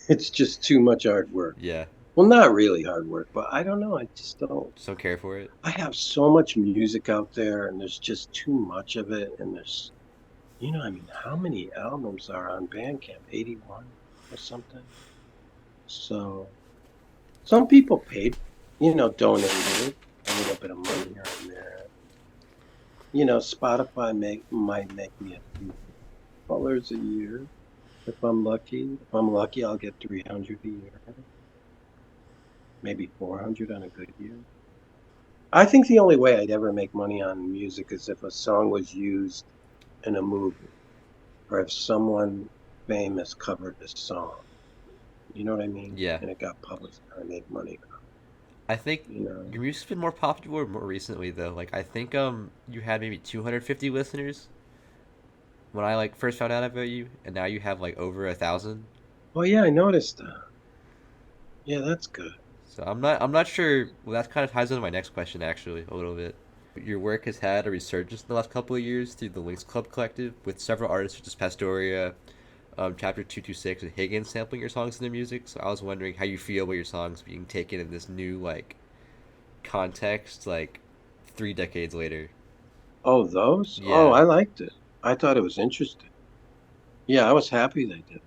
Speaker 2: It's just too much hard work.
Speaker 1: Yeah,
Speaker 2: Well, not really hard work, but I don't know. I just don't.
Speaker 1: just don't care for it.
Speaker 2: I have so much music out there, and there's just too much of it. And I mean, how many albums are on Bandcamp? 81 or something? So some people paid, donated a little bit of money here and there. Spotify might make me a few dollars a year if I'm lucky. If I'm lucky, I'll get 300 a year, maybe 400 on a good year. I think the only way I'd ever make money on music is if a song was used in a movie or if someone famous covered the song. You know what I mean?
Speaker 1: Yeah,
Speaker 2: And it got published and I made money.
Speaker 1: I think
Speaker 2: You know?
Speaker 1: your music's been more popular more recently though. Like I think you had maybe 250 listeners when I like first found out about you, and now you have like over 1,000.
Speaker 2: Oh yeah, I noticed that. Yeah, that's good.
Speaker 1: So I'm not sure. Well, that kind of ties into my next question actually a little bit. Your work has had a resurgence in the last couple of years through the Links Club Collective, with several artists such as Pastoria, Chapter 226, and Higgins sampling your songs in their music. So I was wondering how you feel about your songs being taken in this new like context, like 3 decades later.
Speaker 2: Oh, those? Oh,
Speaker 1: Yeah,
Speaker 2: I liked it. I thought it was interesting. Yeah, I was happy they did.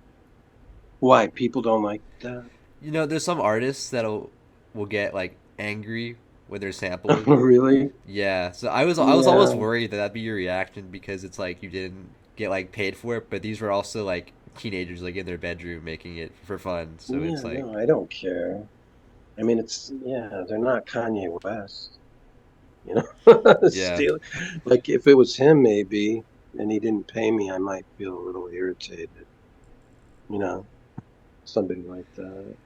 Speaker 2: Why? People don't like that?
Speaker 1: there's some artists that'll will get like angry when they're sampled.
Speaker 2: Really?
Speaker 1: Yeah, so I was almost
Speaker 2: Yeah.
Speaker 1: worried that that'd be your reaction because it's like you didn't get like paid for it, but these were also like teenagers like in their bedroom making it for fun. So
Speaker 2: Yeah,
Speaker 1: it's like,
Speaker 2: no, I don't care. I mean, they're not Kanye West, you know?
Speaker 1: yeah,
Speaker 2: Steal, like if it was him maybe and he didn't pay me, I might feel a little irritated, you know, somebody like that.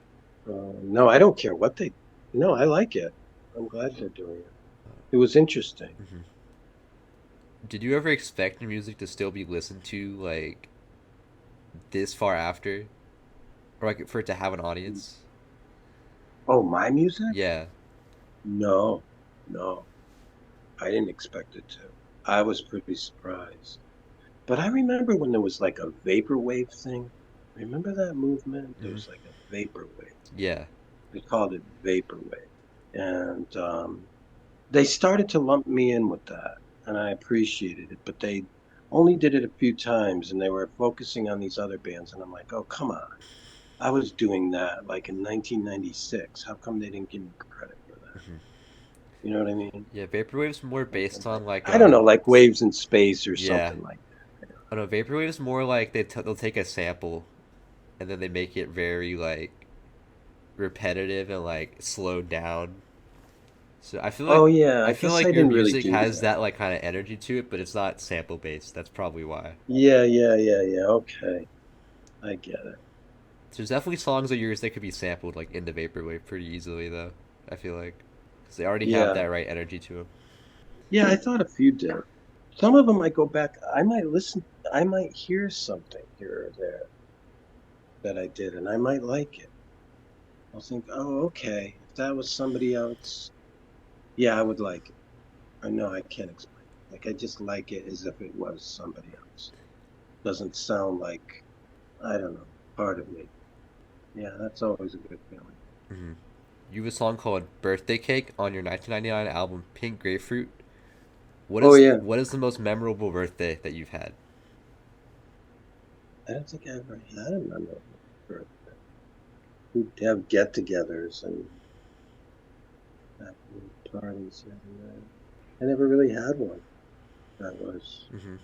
Speaker 2: No, I don't care what they, no, I like it. I'm glad they're doing it. It was interesting.
Speaker 1: hmm. Did you ever expect your music to still be listened to like this far after, or like for it to have an audience?
Speaker 2: Oh, my music?
Speaker 1: Yeah.
Speaker 2: No, no, I didn't expect it to. I was pretty surprised. But I remember when there was like a vaporwave thing. Remember that movement? There
Speaker 1: Hmm.
Speaker 2: was like a vaporwave.
Speaker 1: Yeah.
Speaker 2: They called it vaporwave. And they started to lump me in with that. And I appreciated it. But they only did it a few times and they were focusing on these other bands. And I'm like, oh, come on. I was doing that like in 1996. How come they didn't give me credit for that?
Speaker 1: Hmm.
Speaker 2: You know what I mean?
Speaker 1: Yeah. Vaporwave's more based on like
Speaker 2: I don't know, like Waves in Space or
Speaker 1: yeah.
Speaker 2: something like that.
Speaker 1: I don't know. Vaporwave's more like they'll take a sample and then they make it very like repetitive and like slowed down. So
Speaker 2: Oh yeah,
Speaker 1: I
Speaker 2: I
Speaker 1: feel
Speaker 2: guess I
Speaker 1: like your
Speaker 2: didn't really
Speaker 1: music
Speaker 2: do
Speaker 1: has
Speaker 2: that.
Speaker 1: that like kind of energy to it, but it's not sample based. That's probably why.
Speaker 2: Yeah. Okay, I get it.
Speaker 1: There's definitely songs of yours that could be sampled like into vaporwave pretty easily though. I feel like because they already have
Speaker 2: Yeah,
Speaker 1: that right energy to them.
Speaker 2: yeah. I thought a few did. Some of them I go back. I might listen. I might hear something here or there that I did, and I might like it. I'll think, oh, okay. If that was somebody else, yeah, I would like it. I know I can't explain. Like I just like it as if it was somebody else. Doesn't sound like I don't know part of me. Yeah, that's always a good feeling.
Speaker 1: Mm-hmm. You have a song called "Birthday Cake" on your 1999 album Pink Grapefruit.
Speaker 2: Oh yeah,
Speaker 1: What is the most memorable birthday that you've had?
Speaker 2: I don't think I ever had a memorable birthday. We'd have get-togethers and have little parties here and there. I never really had one that was
Speaker 1: Mm-hmm.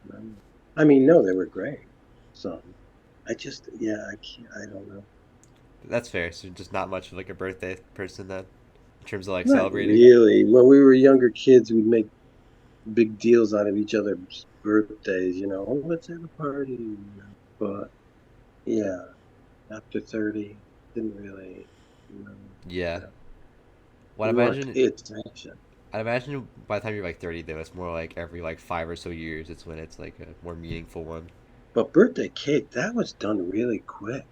Speaker 2: memorable. I mean, no, they were great. Some. Yeah, I can't. I don't know.
Speaker 1: That's fair. So just not much of like a birthday person then, in terms of like
Speaker 2: Not
Speaker 1: celebrating.
Speaker 2: really. When we were younger kids, we'd make big deals out of each other's birthdays. Oh, let's have a party. But yeah, after 30, didn't really, you know,
Speaker 1: Yeah.
Speaker 2: that,
Speaker 1: Well,
Speaker 2: didn't want to pay attention.
Speaker 1: I'd imagine by the time you're like 30, though, it's more like every like 5 or so years. It's when it's like a more meaningful one.
Speaker 2: But birthday cake, that was done really quick.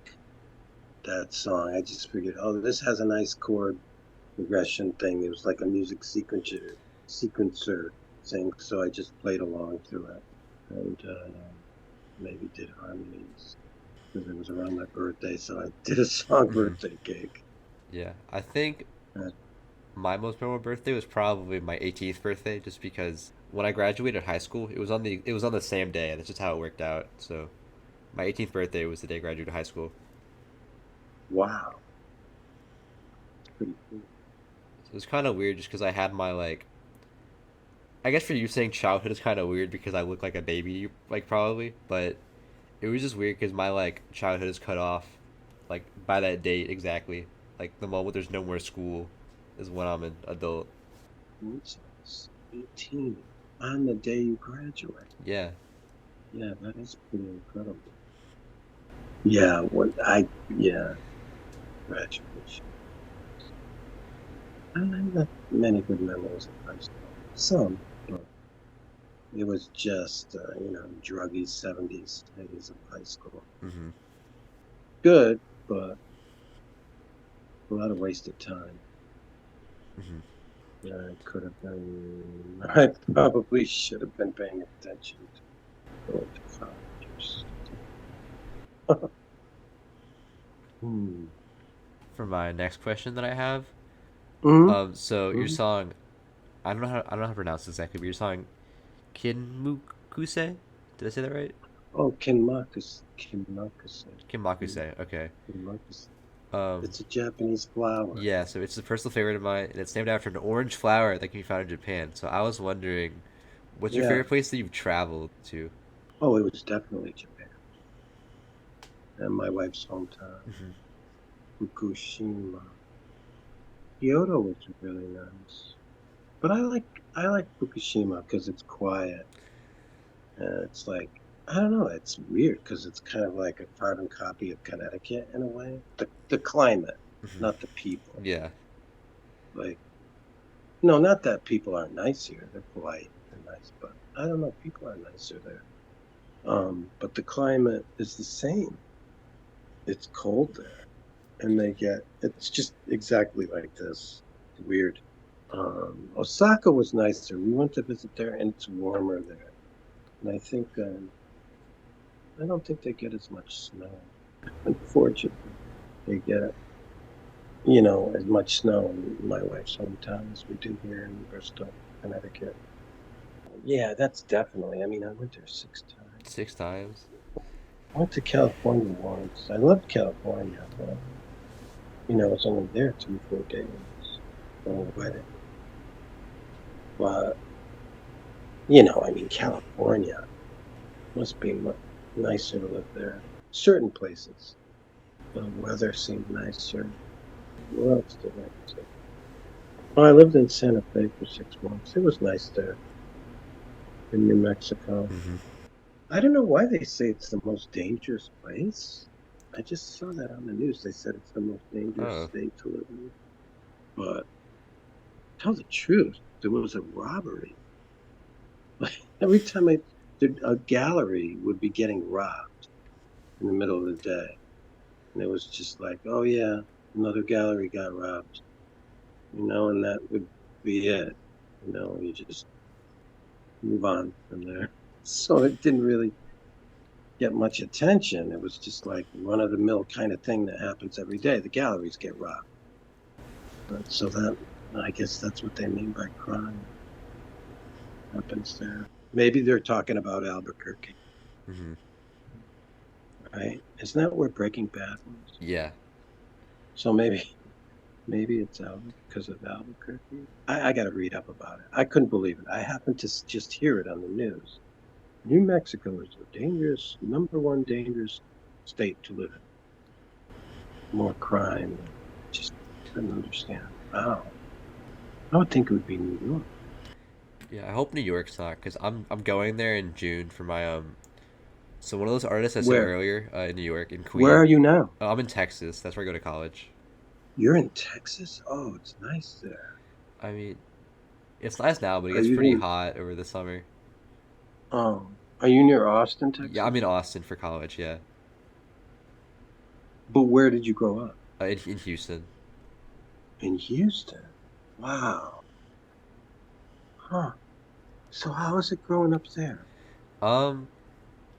Speaker 2: That song, I just figured, oh, this has a nice chord progression thing. It was like a music sequencer thing, so I just played along to it and maybe did harmonies because it was around my birthday, so I did a song
Speaker 1: Mm-hmm.
Speaker 2: birthday cake.
Speaker 1: Yeah, I think
Speaker 2: Uh,
Speaker 1: my most memorable birthday was probably my 18th birthday, just because when I graduated high school, it was on the same day, and that's just how it worked out. So my 18th birthday was the day I graduated high school.
Speaker 2: wow, pretty cool.
Speaker 1: So it was kind of weird, just because I had my like. I guess for you saying childhood is kind of weird because I look like a baby, like probably, but it was just weird because my like childhood is cut off, like by that date exactly. Like the moment there's no more school, is when I'm an adult.
Speaker 2: Oops, 18 on the day you graduate.
Speaker 1: Yeah.
Speaker 2: Yeah, that is pretty incredible. Yeah, yeah, graduation. I have not many good memories of high school. Some, but it was just, druggy 70s days of high school.
Speaker 1: Mm-hmm.
Speaker 2: Good, but a lot of wasted time.
Speaker 1: Mm-hmm.
Speaker 2: I probably should have been paying attention to going to college or something. Hmm.
Speaker 1: For my next question that I have,
Speaker 2: Mm-hmm.
Speaker 1: so your
Speaker 2: Mm-hmm.
Speaker 1: song, I don't know how to pronounce this exactly, but your song Kinmukuse, did I say that right?
Speaker 2: Oh, Kinmakuse.
Speaker 1: Kinmakuse, okay.
Speaker 2: Kinmakuse.
Speaker 1: Um,
Speaker 2: It's a Japanese flower.
Speaker 1: yeah, so it's a personal favorite of mine, and it's named after an orange flower that can be found in Japan. So I was wondering, what's your
Speaker 2: Yeah.
Speaker 1: favorite place that you've traveled to?
Speaker 2: Oh, it was definitely Japan. And my wife's hometown,
Speaker 1: Mm-hmm.
Speaker 2: Fukushima. Kyoto was really nice. But I like Fukushima because it's quiet. And it's like, I don't know, it's weird because it's kind of like a carbon copy of Connecticut in a way. The climate,
Speaker 1: Mm-hmm.
Speaker 2: not the people.
Speaker 1: Yeah.
Speaker 2: Like, no, not that people aren't nice here. They're polite and nice, but I don't know, people are nicer there. But the climate is the same. It's cold there. And it's just exactly like this. It's weird. Osaka was nicer. We went to visit there and it's warmer there. And I don't think they get as much snow. Unfortunately, they get, as much snow in my wife's hometown as we do here in Bristol, Connecticut. Yeah, that's definitely. I mean, I went there 6 times.
Speaker 1: 6 times.
Speaker 2: I went to California once. I loved California, but I was only there 3-4 days for a wedding. But I mean, California must be much nicer to live there. Certain places, the weather seemed nicer. What else did I say? Oh, I lived in Santa Fe for 6 months. It was nice there in New Mexico.
Speaker 1: Mm-hmm.
Speaker 2: I don't know why they say it's the most dangerous place. I just saw that on the news. They said it's the most dangerous
Speaker 1: Oh.
Speaker 2: state to live in. But tell the truth, there was a robbery. Like every time a gallery would be getting robbed in the middle of the day. And it was just like, oh yeah, another gallery got robbed. And that would be it. You just move on from there. So it didn't really get much attention. It was just like run-of-the-mill kind of thing that happens every day. The galleries get robbed. But so that, I guess that's what they mean by crime happens there. Maybe they're talking about Albuquerque,
Speaker 1: Hmm.
Speaker 2: right? Isn't that where Breaking Bad was?
Speaker 1: Yeah.
Speaker 2: So maybe it's because of Albuquerque. I got to read up about it. I couldn't believe it. I happened to just hear it on the news. New Mexico is the #1 dangerous state to live in. More crime. Just couldn't understand. Wow. I would think it would be New York.
Speaker 1: Yeah, I hope New York's not, because I'm going there in June for my so one of those artists I said
Speaker 2: Where?
Speaker 1: earlier, in New York, in
Speaker 2: Where are
Speaker 1: Queen.
Speaker 2: you now?
Speaker 1: Oh, I'm in Texas. That's where I go to college.
Speaker 2: You're in Texas? Oh, it's nice there.
Speaker 1: I mean, it's nice now, but it
Speaker 2: Are
Speaker 1: gets
Speaker 2: you
Speaker 1: pretty
Speaker 2: in,
Speaker 1: hot over the summer.
Speaker 2: oh, are you near Austin,
Speaker 1: Yeah, I'm
Speaker 2: Texas?
Speaker 1: in Austin for college. Yeah,
Speaker 2: But where did you grow up?
Speaker 1: in Houston.
Speaker 2: In Houston. Wow. Huh. So how was it growing up there?
Speaker 1: Um,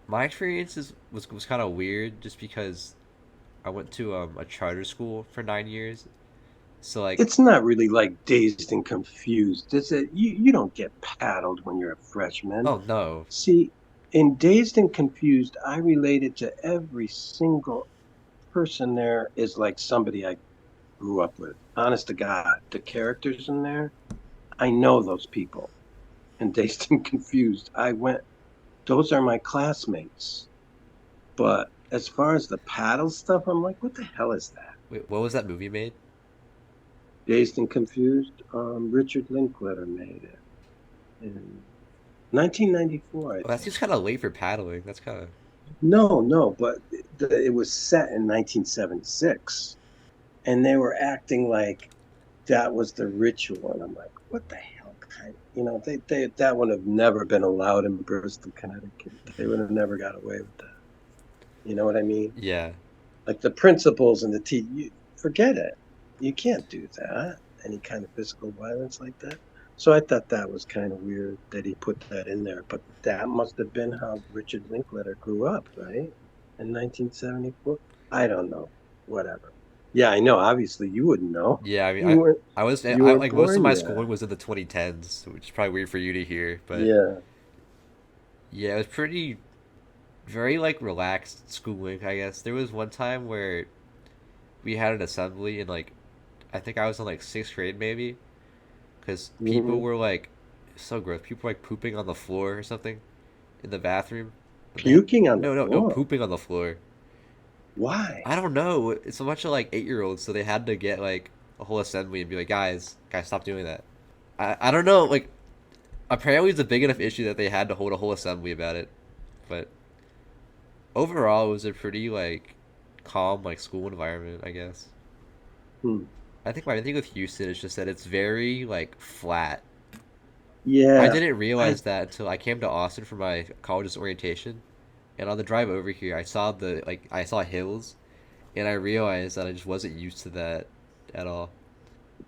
Speaker 1: my experience was kind of weird, just because I went to a charter school for 9 years. So like,
Speaker 2: It's not really like Dazed and Confused, is it? You don't get paddled when you're a freshman.
Speaker 1: oh no,
Speaker 2: See, in Dazed and Confused, I related to every single person there is like somebody I grew up with. Honest to God, the characters in there, I know those people. In Dazed and Confused, those are my classmates. But as far as the paddle stuff, I'm like, what the hell is that?
Speaker 1: wait, what was that movie made?
Speaker 2: Dazed and Confused, Richard Linklater made it in 1994, I
Speaker 1: Oh, that
Speaker 2: think.
Speaker 1: seems kind of late for paddling. That's kind of.
Speaker 2: No, but it was set in 1976, and they were acting like that was the ritual, and I'm like, what the hell kind? They that would have never been allowed in Bristol, Connecticut. They would have never got away with that. You know what I mean?
Speaker 1: Yeah.
Speaker 2: Like the principals and the team, forget it. You can't do that. Any kind of physical violence like that. So I thought that was kind of weird that he put that in there. But that must have been how Richard Linklater grew up, right? In 1974. I don't know. Whatever. Yeah, I know. Obviously, you wouldn't know.
Speaker 1: Yeah, I mean,
Speaker 2: You weren't. You
Speaker 1: I
Speaker 2: weren't
Speaker 1: like most of
Speaker 2: born
Speaker 1: my
Speaker 2: yet.
Speaker 1: schooling was in the 2010s, which is probably weird for you to hear, but
Speaker 2: Yeah.
Speaker 1: yeah, it was pretty very like relaxed schooling, I guess. There was one time where we had an assembly in like I think I was in like 6th grade maybe, because people
Speaker 2: Hmm.
Speaker 1: were like so gross. People were like pooping on the floor or something in the bathroom. And
Speaker 2: Puking on the
Speaker 1: no,
Speaker 2: floor.
Speaker 1: pooping on the floor.
Speaker 2: Why?
Speaker 1: I don't know. It's a bunch of like 8 year olds, so they had to get like a whole assembly and be like, guys, stop doing that. I don't know. Like apparently it's a big enough issue that they had to hold a whole assembly about it. But overall, it was a pretty like calm like school environment, I guess.
Speaker 2: Hmm.
Speaker 1: I think my thing with Houston is just that it's very like flat. I
Speaker 2: Yeah.
Speaker 1: didn't
Speaker 2: I
Speaker 1: realize that until I came to Austin for my college's orientation, and on the drive over here, I saw hills, and I realized that I just wasn't used to that at all.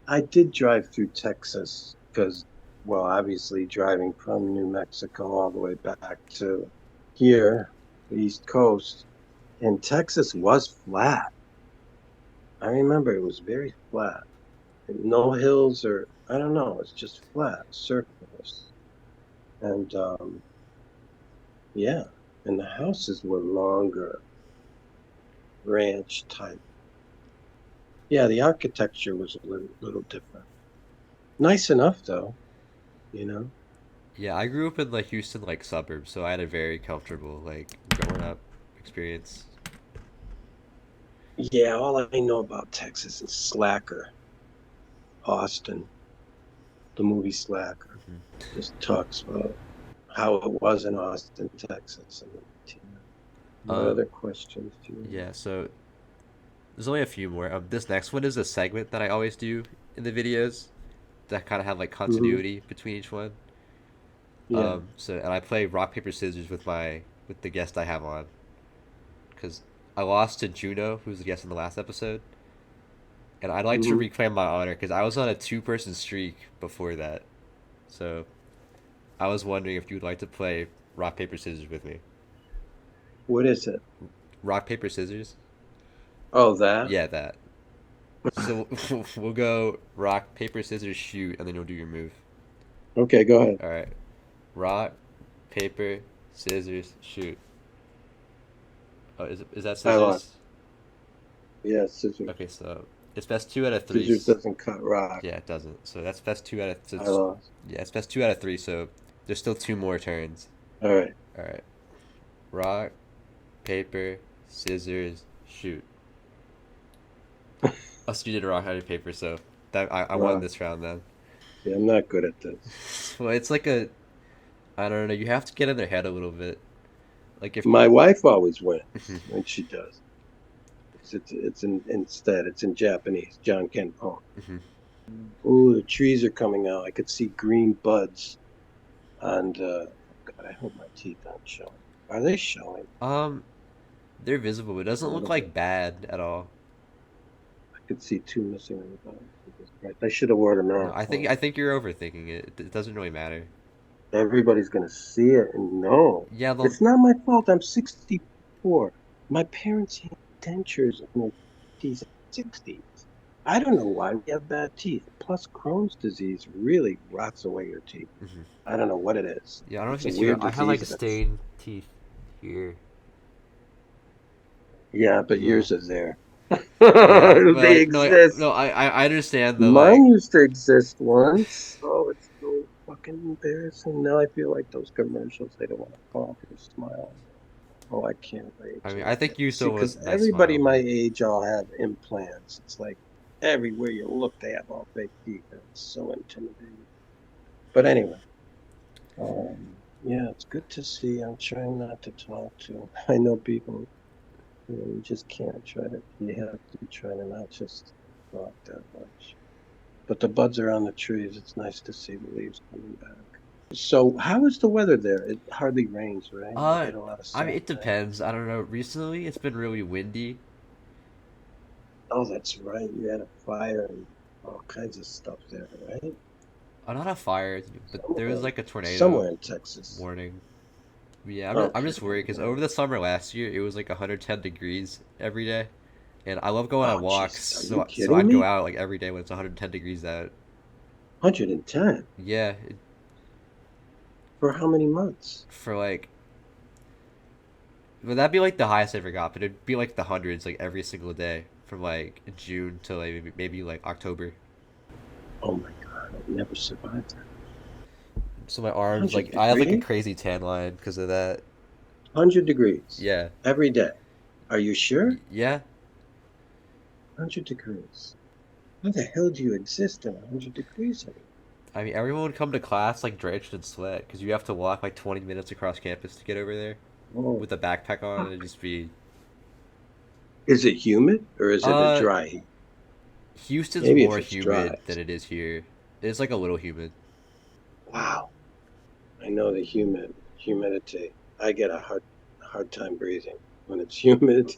Speaker 2: I did drive through Texas because, well, obviously driving from New Mexico all the way back to here, the East Coast, and Texas was flat. I remember it was very flat. No hills or I don't know, it's just flat surface. And yeah, and the houses were longer, ranch type. Yeah, the architecture was a little different. Nice enough though, you know.
Speaker 1: Yeah, I grew up in the Houston like suburbs, so I had a very comfortable like growing up experience.
Speaker 2: Yeah, all I know about Texas is Slacker, Austin, the movie Slacker.
Speaker 1: Hmm.
Speaker 2: Just talks about how it was in Austin, Texas. What
Speaker 1: Um,
Speaker 2: other questions do you
Speaker 1: yeah, so there's only a few more. This next one is a segment that I always do in the videos that kind of have like
Speaker 2: have? Hmm.
Speaker 1: continuity between each one.
Speaker 2: Yeah.
Speaker 1: And I play rock paper scissors with the guest I have on, because I lost to Juno, who was the guest in the last episode, and I'd like to
Speaker 2: Hmm.
Speaker 1: reclaim my honor because I was on a 2 person streak before that. So I was wondering if you would like to play rock paper scissors with me.
Speaker 2: What is it?
Speaker 1: Rock, paper, scissors.
Speaker 2: Oh, that?
Speaker 1: Yeah, that. So we'll go rock, paper, scissors, shoot, and then you'll do your move.
Speaker 2: Okay, go ahead.
Speaker 1: All right. Rock, paper, scissors, shoot. Oh, is that
Speaker 2: I lost.
Speaker 1: scissors?
Speaker 2: Yeah, scissors.
Speaker 1: Okay, so it's best 2 out of 3.
Speaker 2: Scissors doesn't cut rock.
Speaker 1: Yeah, it doesn't. So that's best 2 out of. So
Speaker 2: I lost.
Speaker 1: yeah, it's best 2 out of 3. So there's still 2 more turns.
Speaker 2: All right.
Speaker 1: All right. Rock, paper, scissors, shoot. Oh, so you did rock, paper. So that I won
Speaker 2: Rock.
Speaker 1: this round then.
Speaker 2: Yeah, I'm not good at this.
Speaker 1: Well, it's like a. I don't know. You have to get in their head a little bit. Like if
Speaker 2: My wife always wins when she does. It's in Japanese. John Ken poem. Oh, the trees are coming out. I could see green buds. And God, I hope my teeth aren't showing. Are they showing?
Speaker 1: They're visible, but it doesn't look like bad at all.
Speaker 2: I could see 2 missing on the bottom. I should have worn them
Speaker 1: No,
Speaker 2: out.
Speaker 1: I think you're overthinking it. It doesn't really matter.
Speaker 2: Everybody's gonna see it and know.
Speaker 1: Yeah,
Speaker 2: It's not my fault. I'm 64. My parents had dentures in their 50s and 60s. I don't know why we have bad teeth. Plus, Crohn's disease really rots away your teeth. I don't know what it is.
Speaker 1: Yeah, I don't know if
Speaker 2: It's
Speaker 1: you
Speaker 2: a
Speaker 1: see.
Speaker 2: weird
Speaker 1: I have like
Speaker 2: disease that's-
Speaker 1: stained teeth here.
Speaker 2: Yeah, but
Speaker 1: Yeah.
Speaker 2: yours is there.
Speaker 1: Yeah, but,
Speaker 2: They exist.
Speaker 1: No, I understand the
Speaker 2: Mine
Speaker 1: like.
Speaker 2: used to exist once. Oh, it's so fucking embarrassing. Now I feel like those commercials. They don't want to fall off your smile. Oh, I can't wait.
Speaker 1: I mean, I think you still was
Speaker 2: because
Speaker 1: nice
Speaker 2: everybody
Speaker 1: smile.
Speaker 2: my age all have implants. It's like everywhere you look, they have all fake teeth. It's so intimidating. But anyway, yeah, it's good to see. I'm trying not to talk to. I know people. You just can't try to. You have to try to not just talk that much. But the buds are on the trees. It's nice to see the leaves coming back. So, how is the weather there? It hardly rains, right? You get a lot of
Speaker 1: I mean, it
Speaker 2: sunshine.
Speaker 1: depends. I don't know. Recently, it's been really windy.
Speaker 2: Oh, that's right. You had a fire and all kinds of stuff there, right?
Speaker 1: Not a fire, but there was like a tornado
Speaker 2: Somewhere in Texas.
Speaker 1: warning. Yeah, I'm just
Speaker 2: Okay.
Speaker 1: worried because over the summer last year, it was like 110 degrees every day. And I love going on
Speaker 2: Oh,
Speaker 1: walks,
Speaker 2: Jesus. Are you
Speaker 1: so
Speaker 2: kidding
Speaker 1: I'd go
Speaker 2: me?
Speaker 1: out like every day when it's 110 degrees out.
Speaker 2: 110?
Speaker 1: Yeah,
Speaker 2: For how many months?
Speaker 1: for like, well, that'd be like the highest I ever got, but it'd be like the hundreds like every single day from like June to like maybe like October.
Speaker 2: Oh my God, I've never survived that.
Speaker 1: So my arms,
Speaker 2: 100
Speaker 1: like, I have like a
Speaker 2: degrees?
Speaker 1: crazy tan line because of that.
Speaker 2: 100 degrees
Speaker 1: Yeah,
Speaker 2: every day. Are you sure?
Speaker 1: yeah.
Speaker 2: 100 degrees. How the hell do you exist in 100 degrees?
Speaker 1: I mean, everyone would come to class like drenched in sweat because you have to walk like 20 minutes across campus to get over there
Speaker 2: Oh,
Speaker 1: with a backpack on and just be.
Speaker 2: is it humid or is it a
Speaker 1: Uh,
Speaker 2: dry heat?
Speaker 1: Houston's
Speaker 2: Maybe if
Speaker 1: more
Speaker 2: it's
Speaker 1: humid
Speaker 2: dry.
Speaker 1: than it is here. It's like a little humid.
Speaker 2: Wow. I know the humidity. I get a hard time breathing when it's humid. It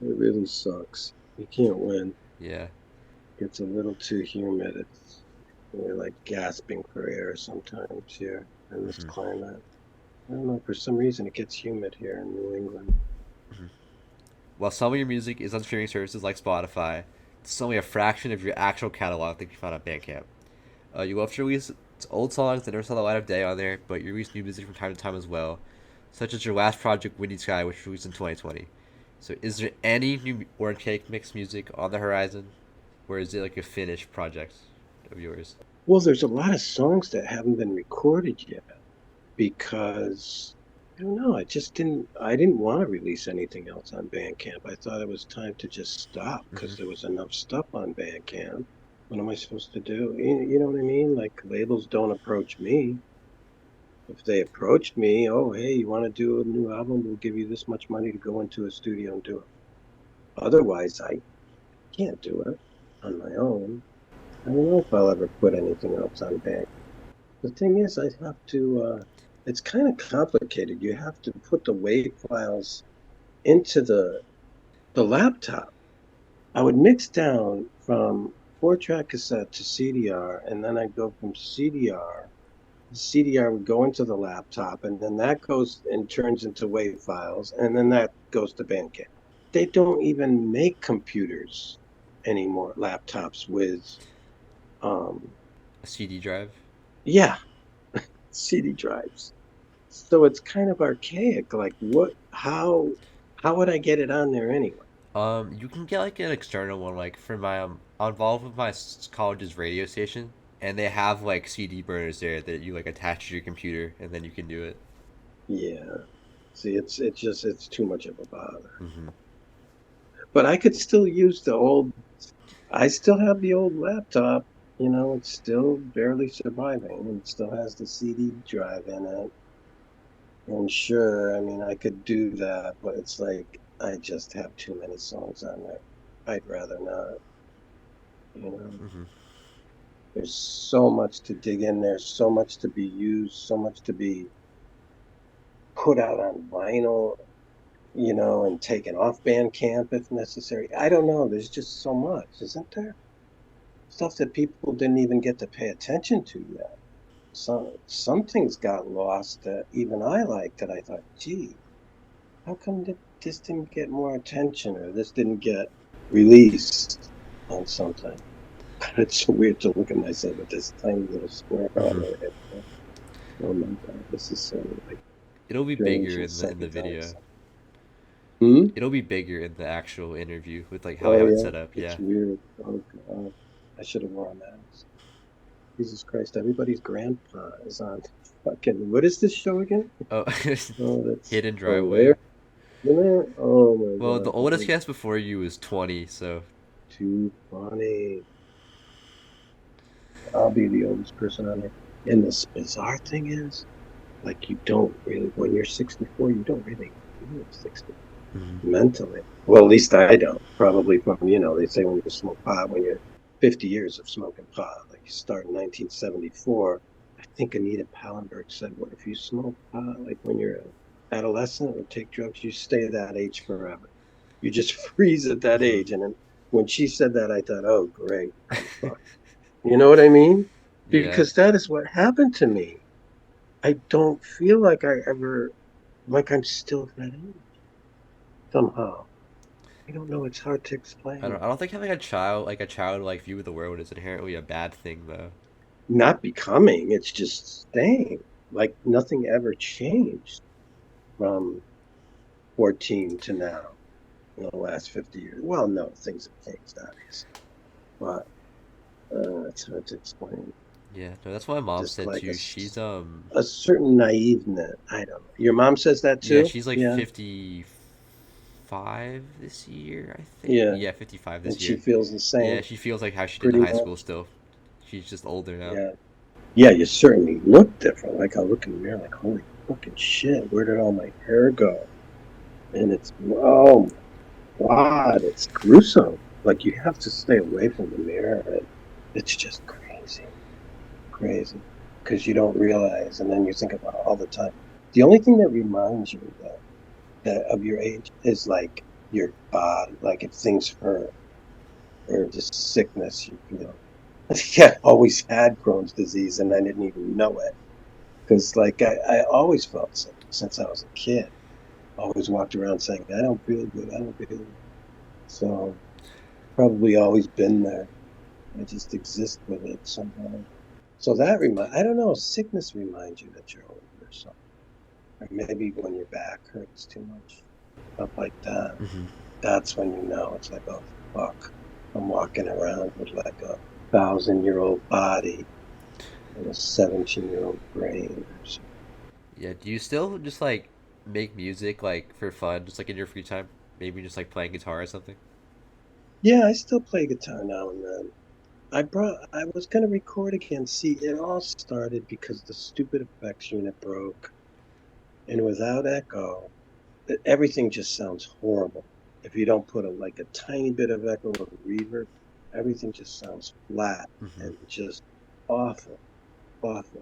Speaker 2: really sucks. You can't win.
Speaker 1: Yeah.
Speaker 2: It's a little too humid. You're like gasping for air sometimes here in this climate. I don't know, for some reason it gets humid here in New England.
Speaker 1: While some of your music is on streaming services like Spotify, it's only a fraction of your actual catalog that you found on Bandcamp. You love to release old songs that never saw the light of day on there, but you release new music from time to time as well, such as your last project, Windy Sky, which released in 2020. So is there any new Orange Cake Mix music on the horizon, or is it like a finished project of yours?
Speaker 2: Well, there's a lot of songs that haven't been recorded yet because I don't know. I didn't want to release anything else on Bandcamp. I thought it was time to just stop because there was enough stuff on Bandcamp. What am I supposed to do? You know what I mean? Like, labels don't approach me. If they approached me, oh, hey, you want to do a new album? We'll give you this much money to go into a studio and do it. Otherwise, I can't do it on my own. I don't know if I'll ever put anything else on Bandcamp. The thing is, I have to, it's kind of complicated. You have to put the WAV files into the laptop. I would mix down from 4-track cassette to CDR, and then I'd go from CDR the CDR would go into the laptop, and then that goes and turns into WAV files, and then that goes to Bandcamp. They don't even make computers anymore, laptops with,
Speaker 1: A CD drive.
Speaker 2: yeah, CD drives. So it's kind of archaic. Like, how would I get it on there anyway?
Speaker 1: You can get like an external one, like for my I'm involved with my college's radio station, and they have like CD burners there that you like attach to your computer, and then you can do it.
Speaker 2: Yeah. See, it's too much of a bother.
Speaker 1: Hmm.
Speaker 2: But I could still use the old. I still have the old laptop. It's still barely surviving, and it still has the CD drive in it. And sure, I mean, I could do that, but it's like I just have too many songs on there. I'd rather not. You know,
Speaker 1: Hmm.
Speaker 2: there's so much to dig in there, so much to be used, so much to be put out on vinyl, and taken off Bandcamp if necessary. I don't know. There's just so much, isn't there? Stuff that people didn't even get to pay attention to yet. Some things got lost that even I liked that I thought, gee, how come this didn't get more attention or this didn't get released on something? It's so weird to look at myself with this tiny little square on
Speaker 1: Hmm.
Speaker 2: my head. Oh my God, this is so like
Speaker 1: It'll be
Speaker 2: strange
Speaker 1: bigger
Speaker 2: and
Speaker 1: in the
Speaker 2: psychedelic.
Speaker 1: video.
Speaker 2: Hmm?
Speaker 1: It'll be bigger in the actual interview with like how I
Speaker 2: Oh
Speaker 1: have it
Speaker 2: yeah,
Speaker 1: set up.
Speaker 2: it's
Speaker 1: Yeah.
Speaker 2: weird. Oh God, I should have worn a mask. Jesus Christ, everybody's grandpa is on fucking. What is this show again?
Speaker 1: Oh,
Speaker 2: Oh, that's
Speaker 1: hidden
Speaker 2: hilarious.
Speaker 1: driveway.
Speaker 2: Isn't it? Oh my
Speaker 1: Well, the
Speaker 2: God,
Speaker 1: oldest guest before you was 20, so
Speaker 2: too funny. I'll be the oldest person on here. And this bizarre thing is, like, you don't really, when you're 64, you don't really feel 60
Speaker 1: mhm.
Speaker 2: mentally. Well, at least I don't. Probably from, they say when you smoke pot, when you're 50 years of smoking pot, like you start in 1974. I think Anita Pallenberg said, what if you smoke pot, like when you're an adolescent or take drugs, you stay that age forever. You just freeze at that
Speaker 1: Mhm.
Speaker 2: age. And then when she said that, I thought, oh, great, I'm fucked. You know what I mean?
Speaker 1: Yeah.
Speaker 2: Because that is what happened to me. I don't feel like like I'm still that age somehow. I don't know. It's hard to explain.
Speaker 1: I don't think having a child like a childlike view of the world is inherently a bad thing though.
Speaker 2: Not becoming, it's just staying. Like nothing ever changed from 14 to now in the last 50 years. Well, no, things have changed, obviously. But it's hard to explain.
Speaker 1: Yeah, no, that's what my mom
Speaker 2: Just
Speaker 1: said
Speaker 2: like
Speaker 1: too. She's
Speaker 2: a certain naiveness. I don't know. Your mom says that
Speaker 1: yeah,
Speaker 2: too?
Speaker 1: she's like
Speaker 2: Yeah.
Speaker 1: 55 this year, I think.
Speaker 2: Yeah.
Speaker 1: Yeah, 55
Speaker 2: And
Speaker 1: this
Speaker 2: she
Speaker 1: year.
Speaker 2: feels the
Speaker 1: Yeah,
Speaker 2: same,
Speaker 1: she feels like how she did in
Speaker 2: pretty
Speaker 1: high
Speaker 2: much.
Speaker 1: school still. She's just older now.
Speaker 2: Yeah. Yeah, you certainly look different. Like I look in the mirror like, holy fucking shit, where did all my hair go? And oh my God, it's gruesome. Like you have to stay away from the mirror. And it's just crazy, crazy. Because you don't realize, and then you think about it all the time. The only thing that reminds you that of your age is like your body, like if things hurt or just sickness you feel. I think I always had Crohn's disease and I didn't even know it. Because like I always felt sick since I was a kid. Always walked around saying, I don't feel good, I don't feel good. So probably always been there. I just exist with it somehow. So I don't know, sickness reminds you that you're older or something. Or maybe when your back hurts too much. Stuff like that.
Speaker 1: Hmm.
Speaker 2: That's when you know it's like, oh fuck. I'm walking around with like a 1,000-year-old body and a 17-year-old brain or something.
Speaker 1: Yeah, do you still just like make music like for fun, just like in your free time? Maybe just like playing guitar or something?
Speaker 2: Yeah, I still play guitar now and then. I was gonna record again. See, it all started because the stupid effects unit broke, and without echo, everything just sounds horrible. If you don't put like a tiny bit of echo or reverb, everything just sounds flat
Speaker 1: Hmm.
Speaker 2: and just awful, awful.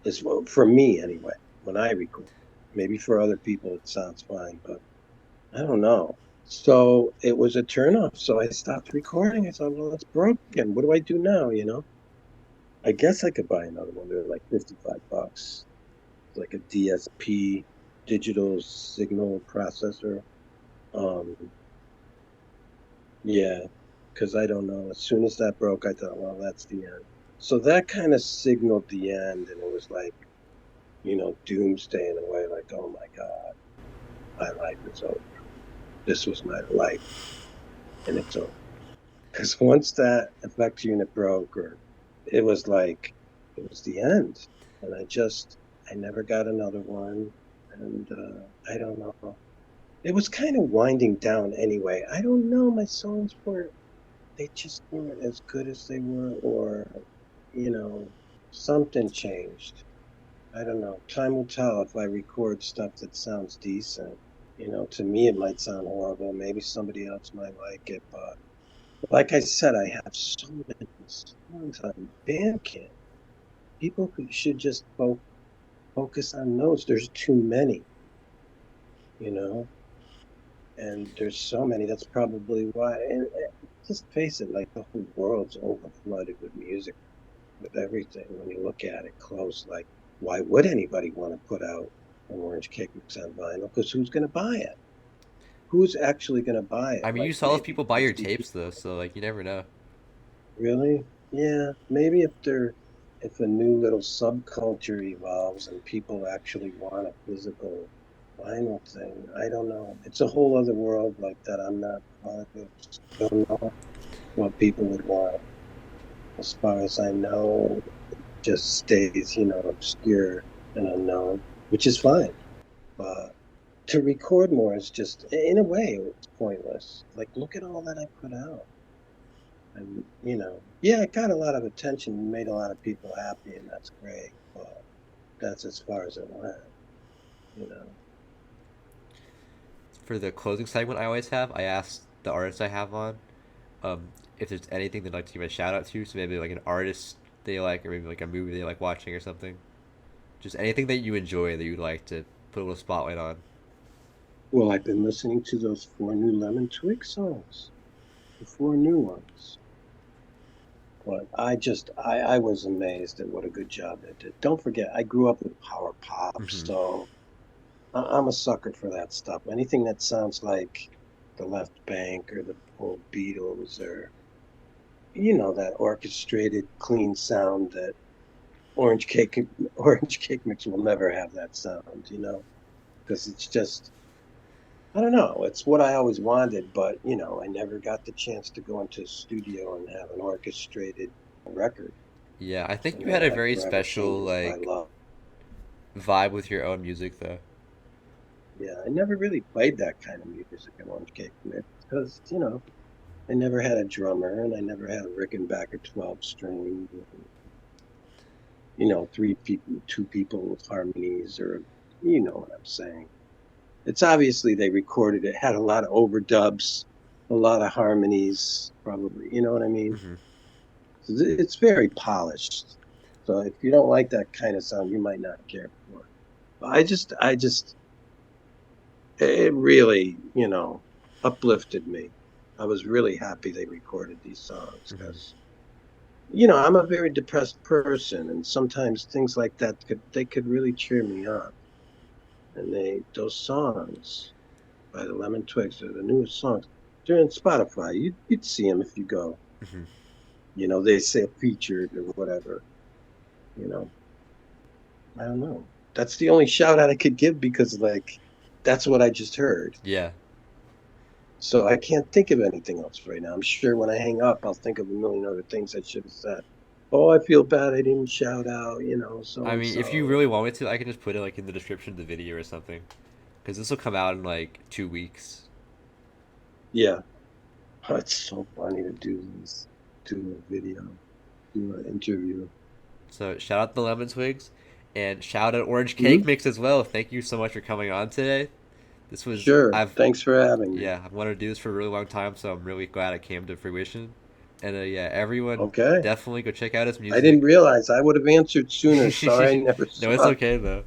Speaker 2: Is well, for me anyway. When I record, maybe for other people it sounds fine, but I don't know. So it was a turnoff. So I stopped recording. I thought, well, it's broken. What do I do now? I guess I could buy another one. They're like $55. Like a DSP, digital signal processor. Um, yeah, because I don't know. As soon as that broke, I thought, well, that's the end. So that kind of signaled the end, and it was like, doomsday in a way, like, oh my God, my life is over. This was my life, and it's over. Because once that effects unit broke, or it was like, it was the end. And I never got another one. And I don't know. It was kind of winding down anyway. I don't know. My songs they just weren't as good as they were, or, something changed. I don't know. Time will tell if I record stuff that sounds decent. To me, it might sound horrible. Maybe somebody else might like it, but like I said, I have so many songs on Bandcamp. People should just focus on those. There's too many, and there's so many. That's probably why. And just face it, like the whole world's overflooded with music, with everything. When you look at it close, like, why would anybody want to put out an Orange Cake Mix on vinyl? Because who's going to buy it? Who's actually going to buy it?
Speaker 1: I mean,
Speaker 2: Like,
Speaker 1: you saw if
Speaker 2: maybe
Speaker 1: people buy your
Speaker 2: 50
Speaker 1: tapes
Speaker 2: people.
Speaker 1: though, so like you never know.
Speaker 2: Really? Yeah, maybe if a new little subculture evolves and people actually want a physical vinyl thing, I don't know. It's a whole other world like that I'm not part of. I don't know what people would want. As far as I know, it just stays, obscure and unknown, which is fine. But to record more is just, in a way, it's pointless. Like, look at all that I put out. And, yeah, it got a lot of attention and made a lot of people happy, and that's great. But that's as far as it went, you know.
Speaker 1: For the closing segment, I always have I ask the artists I have on, if there's anything they'd like to give a shout out to. So maybe like an artist they like, or maybe like a movie they like watching or something. Just anything that you enjoy that you'd like to put a little spotlight on.
Speaker 2: Well, I've been listening to those 4 new Lemon Twig songs, the 4 new ones. But I was amazed at what a good job they did. Don't forget, I grew up with power pop,
Speaker 1: Mm-hmm.
Speaker 2: so I'm a sucker for that stuff. Anything that sounds like the Left Bank or the old Beatles, or that orchestrated, clean sound that Orange Cake Orange Cake Mix will never have that sound, because it's just, I don't know. It's what I always wanted, but I never got the chance to go into a studio and have an orchestrated record.
Speaker 1: Yeah, I think
Speaker 2: And
Speaker 1: you had a
Speaker 2: that
Speaker 1: very
Speaker 2: forever
Speaker 1: special
Speaker 2: changes my
Speaker 1: like
Speaker 2: love.
Speaker 1: vibe with your own music though.
Speaker 2: Yeah, I never really played that kind of music in Orange Cake Mix because, I never had a drummer and I never had a Rickenbacker 12 string, 3 people, 2 people with harmonies, or you know what I'm saying. It's obviously they recorded it, had a lot of overdubs, a lot of harmonies, probably, you know what I mean?
Speaker 1: Mm-hmm.
Speaker 2: It's very polished. So if you don't like that kind of sound, you might not care for it. But it really, uplifted me. I was really happy they recorded these songs
Speaker 1: Mm-hmm.
Speaker 2: because, I'm a very depressed person, and sometimes things like that could really cheer me up. And those songs by the Lemon Twigs are the newest songs. They're in Spotify. You'd see them if you go.
Speaker 1: Mm-hmm.
Speaker 2: They say featured or whatever. You know, I don't know. That's the only shout out I could give because, like, that's what I just heard.
Speaker 1: Yeah.
Speaker 2: So I can't think of anything else right now. I'm sure when I hang up, I'll think of a million other things I should have said. Oh, I feel bad I didn't shout out, so
Speaker 1: I
Speaker 2: and
Speaker 1: mean, if you
Speaker 2: so.
Speaker 1: really want me to, I can just put it like in the description of the video or something. Because this will come out in like 2 weeks.
Speaker 2: Yeah, oh, it's so funny to do this, do a video, do an interview.
Speaker 1: So shout out the Lemon Twigs, and shout out Orange Cake
Speaker 2: Hmm.
Speaker 1: Mix as well. Thank you so much for coming on today. This was
Speaker 2: Sure.
Speaker 1: I've
Speaker 2: Thanks for having me.
Speaker 1: Yeah, I've wanted to do this for a really long time, so I'm really glad it came to fruition. And yeah, everyone
Speaker 2: Okay.
Speaker 1: definitely go check out his
Speaker 2: I didn't
Speaker 1: music.
Speaker 2: realize. I would have answered sooner. Sorry, I never
Speaker 1: No, it's
Speaker 2: saw.
Speaker 1: okay though.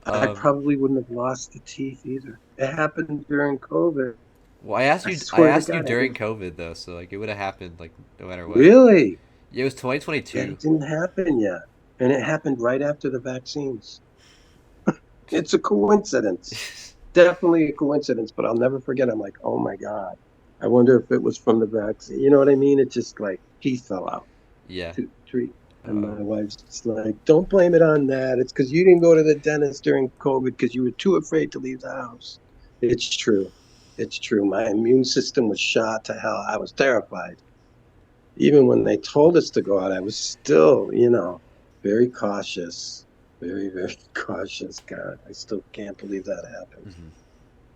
Speaker 2: I
Speaker 1: Um,
Speaker 2: probably wouldn't have lost the teeth either. It happened during COVID.
Speaker 1: well,
Speaker 2: I
Speaker 1: I
Speaker 2: swear to
Speaker 1: asked you
Speaker 2: God, I
Speaker 1: during
Speaker 2: didn't.
Speaker 1: COVID though, so like it would have happened like no matter what.
Speaker 2: Really?
Speaker 1: Yeah, it was
Speaker 2: And
Speaker 1: 2022.
Speaker 2: it didn't happen yet. And it happened right after the vaccines. It's a coincidence. Definitely a coincidence, but I'll never forget. I'm like, oh my God. I wonder if it was from the vaccine. You know what I mean? It just like teeth fell out.
Speaker 1: Yeah.
Speaker 2: Two, three. And
Speaker 1: Oh.
Speaker 2: my wife's just like, don't blame it on that. It's because you didn't go to the dentist during COVID because you were too afraid to leave the house. It's true. It's true. My immune system was shot to hell. I was terrified. Even when they told us to go out, I was still, very cautious. Very, very cautious. God, I still can't believe that happened.
Speaker 1: Hmm.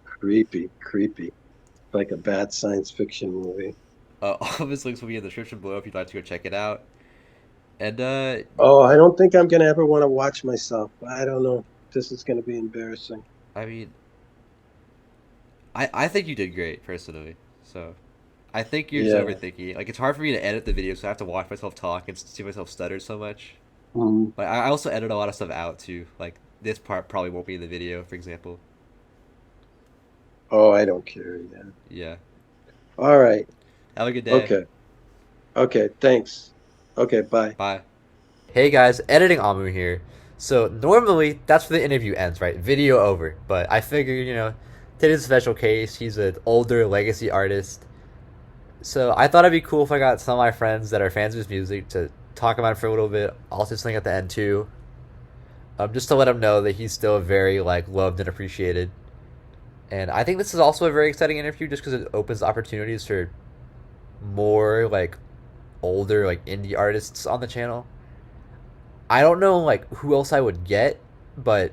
Speaker 2: Creepy, creepy. Like a bad science fiction movie.
Speaker 1: All of his links will be in the description below if you'd like to go check it out. And
Speaker 2: Oh, I don't think I'm gonna ever want to watch myself. I don't know. This is gonna be embarrassing.
Speaker 1: I mean, I think you did great personally. So I think you're just
Speaker 2: Yeah.
Speaker 1: overthinking. Like it's hard for me to edit the video, so I have to watch myself talk and see myself stutter so much.
Speaker 2: Mm.
Speaker 1: But I also edit a lot of stuff out too. Like this part probably won't be in the video, for example.
Speaker 2: Oh, I don't care. Yeah.
Speaker 1: Yeah.
Speaker 2: All right.
Speaker 1: Have a good day.
Speaker 2: Okay. Okay. Thanks. Okay. Bye.
Speaker 1: Bye. Hey guys, editing Amu here. So normally that's where the interview ends, right? Video over. But I figured, today's a special case. He's an older legacy artist. So I thought it'd be cool if I got some of my friends that are fans of his music to talk about it for a little bit. Also something at the end too. Just to let him know that he's still very loved and appreciated. And I think this is also a very exciting interview just because it opens opportunities for more older indie artists on the channel. I don't know who else I would get, but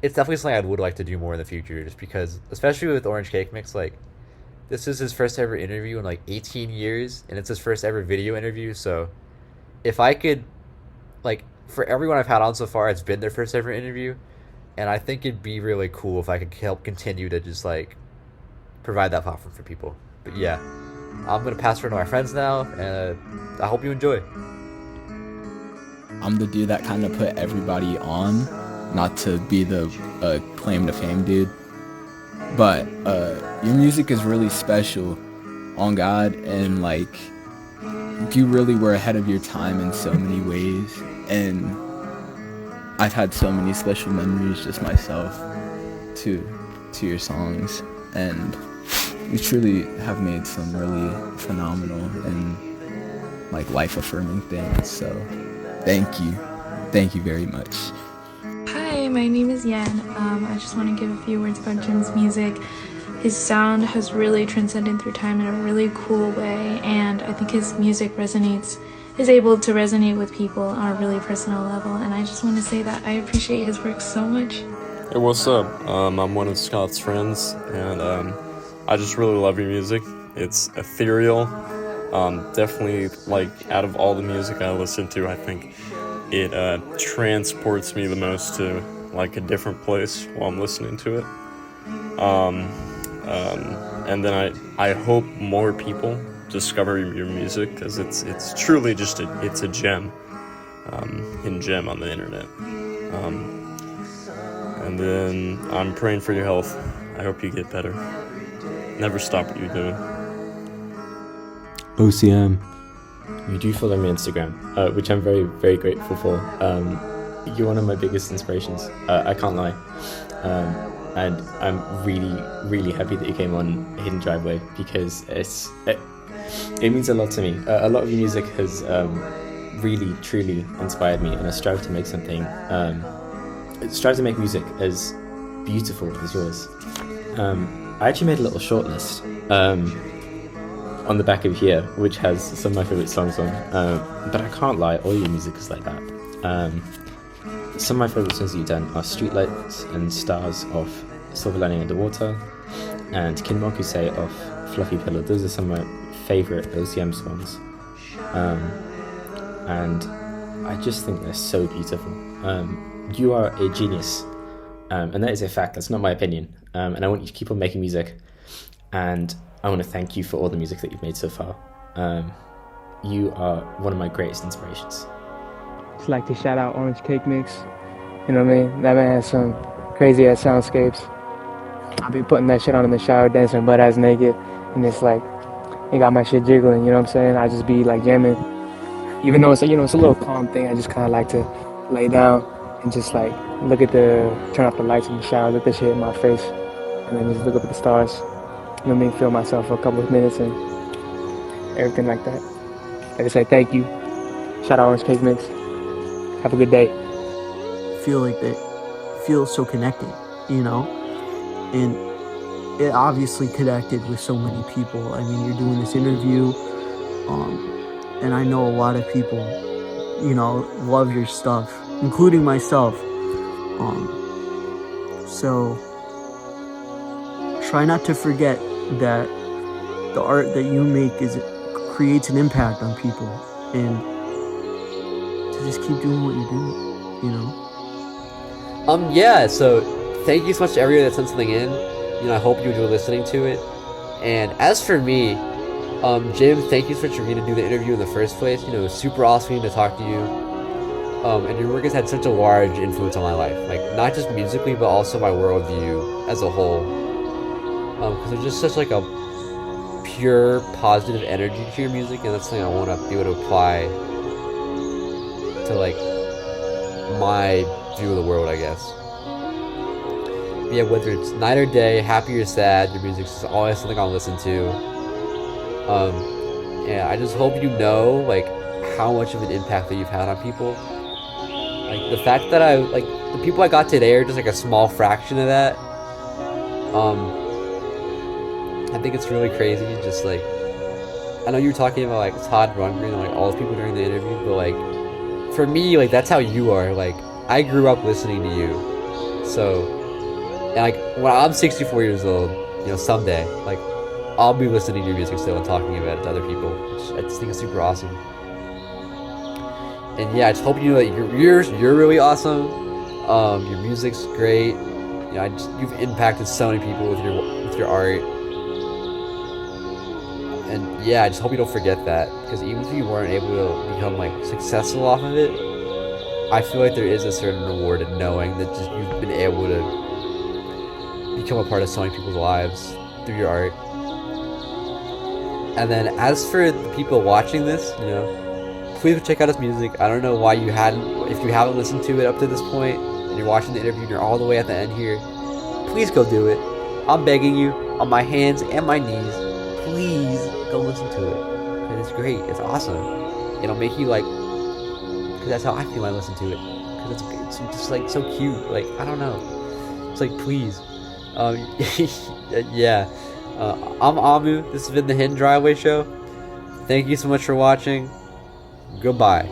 Speaker 1: it's definitely something I would like to do more in the future just because, especially with Orange Cake Mix, this is his first ever interview in 18 years and it's his first ever video interview. So if I could, for everyone I've had on so far, it's been their first ever interview. And I think it'd be really cool if I could help continue to just provide that platform for people. But yeah, I'm going to pass it to my friends now and I hope you enjoy.
Speaker 4: I'm the dude that kind of put everybody on, not to be the claim to fame dude, but your music is really special, on God, and you really were ahead of your time in so many ways, and I've had so many special memories just myself to your songs, and you truly have made some really phenomenal and life-affirming things, so thank you very much.
Speaker 5: Hi, my name is Yan. I just want to give a few words about Jim's music. His sound has really transcended through time in a really cool way, and I think his music is able to resonate with people on a really personal level, and I just want to say that I appreciate his work so much.
Speaker 6: Hey, what's up? I'm one of Scott's friends, and I just really love your music. It's ethereal. Definitely, out of all the music I listen to, I think it transports me the most to a different place while I'm listening to it. And then I hope more people discover your music because it's truly just it's a gem, hidden gem on the internet. And then I'm praying for your health. I hope you get better. Never stop what you're doing.
Speaker 7: OCM. You do follow me on Instagram, which I'm very, very grateful for. You're one of my biggest inspirations. I can't lie. And I'm really, really happy that you came on Hidden Driveway because it means a lot to me. A lot of your music has really, truly inspired me, and I strive to make music as beautiful as yours. I actually made a little shortlist on the back of here, which has some of my favorite songs on. But I can't lie, all your music is like that. Some of my favorite songs that you've done are Streetlights and Stars off Silver Lining Underwater, and Kinmoku Say off Fluffy Pillow. Those are some of my favorite OCM songs. And I just think they're so beautiful. You are a genius, and that is a fact. That's not my opinion. And I want you to keep on making music, and I want to thank you for all the music that you've made so far. You are one of my greatest inspirations.
Speaker 8: Just like to shout out Orange Cake Mix. You know what I mean? That man has some crazy ass soundscapes. I'll be putting that shit on in the shower, dancing butt ass naked, and it's he got my shit jiggling, you know what I'm saying? I just be jamming. Even though it's it's a little calm thing, I just kind of like to lay down and just like turn off the lights in the shower, let this shit hit my face, and then just look up at the stars. You know what I mean? Feel myself for a couple of minutes and everything like that. I just say thank you. Shout out Orange Cake Mix. Have a good day.
Speaker 9: Feel like they feel so connected, and it obviously connected with so many people. I mean, you're doing this interview, and I know a lot of people, love your stuff, including myself. So try not to forget that the art that you make creates an impact on people, and to just keep doing what you're doing,
Speaker 10: Yeah, so thank you so much to everyone that sent something in. I hope you enjoy listening to it. And as for me, Jim, thank you so much for agreeing to do the interview in the first place. It was super awesome to talk to you. And your work has had such a large influence on my life. Like, not just musically, but also my worldview as a whole. Because there's just such like a pure positive energy to your music, and that's something I want to be able to apply to like my view of the world, I guess. But yeah, whether it's night or day, happy or sad, your music's always something I'll listen to. Yeah, I just hope you know like how much of an impact that you've had on people. Like the fact that the people I got today are just like a small fraction of that. I think it's really crazy. Just like, I know you were talking about like Todd Rundgren and like all those people during the interview, but like for me, like that's how you are. Like I grew up listening to you, so and like when I'm 64 years old, someday, like I'll be listening to your music still and talking about it to other people, which I just think is super awesome. And yeah, I just hope you know that you're really awesome. Your music's great. You've impacted so many people with your art. And yeah, I just hope you don't forget that, because even if you weren't able to become like successful off of it, I feel like there is a certain reward in knowing that just you've been able to become a part of so many people's lives through your art. And then as for the people watching this, please check out his music. I don't know why you hadn't, if you haven't listened to it up to this point and you're watching the interview and you're all the way at the end here, please go do it. I'm begging you on my hands and my knees, please go listen to it, because it's great. It's awesome. It'll make you like, because that's how I feel when I listen to it, because it's just like so cute. Like, I don't know, it's like, please. Yeah, I'm Amu. This has been the Hidden Driveway Show. Thank you so much for watching. Goodbye.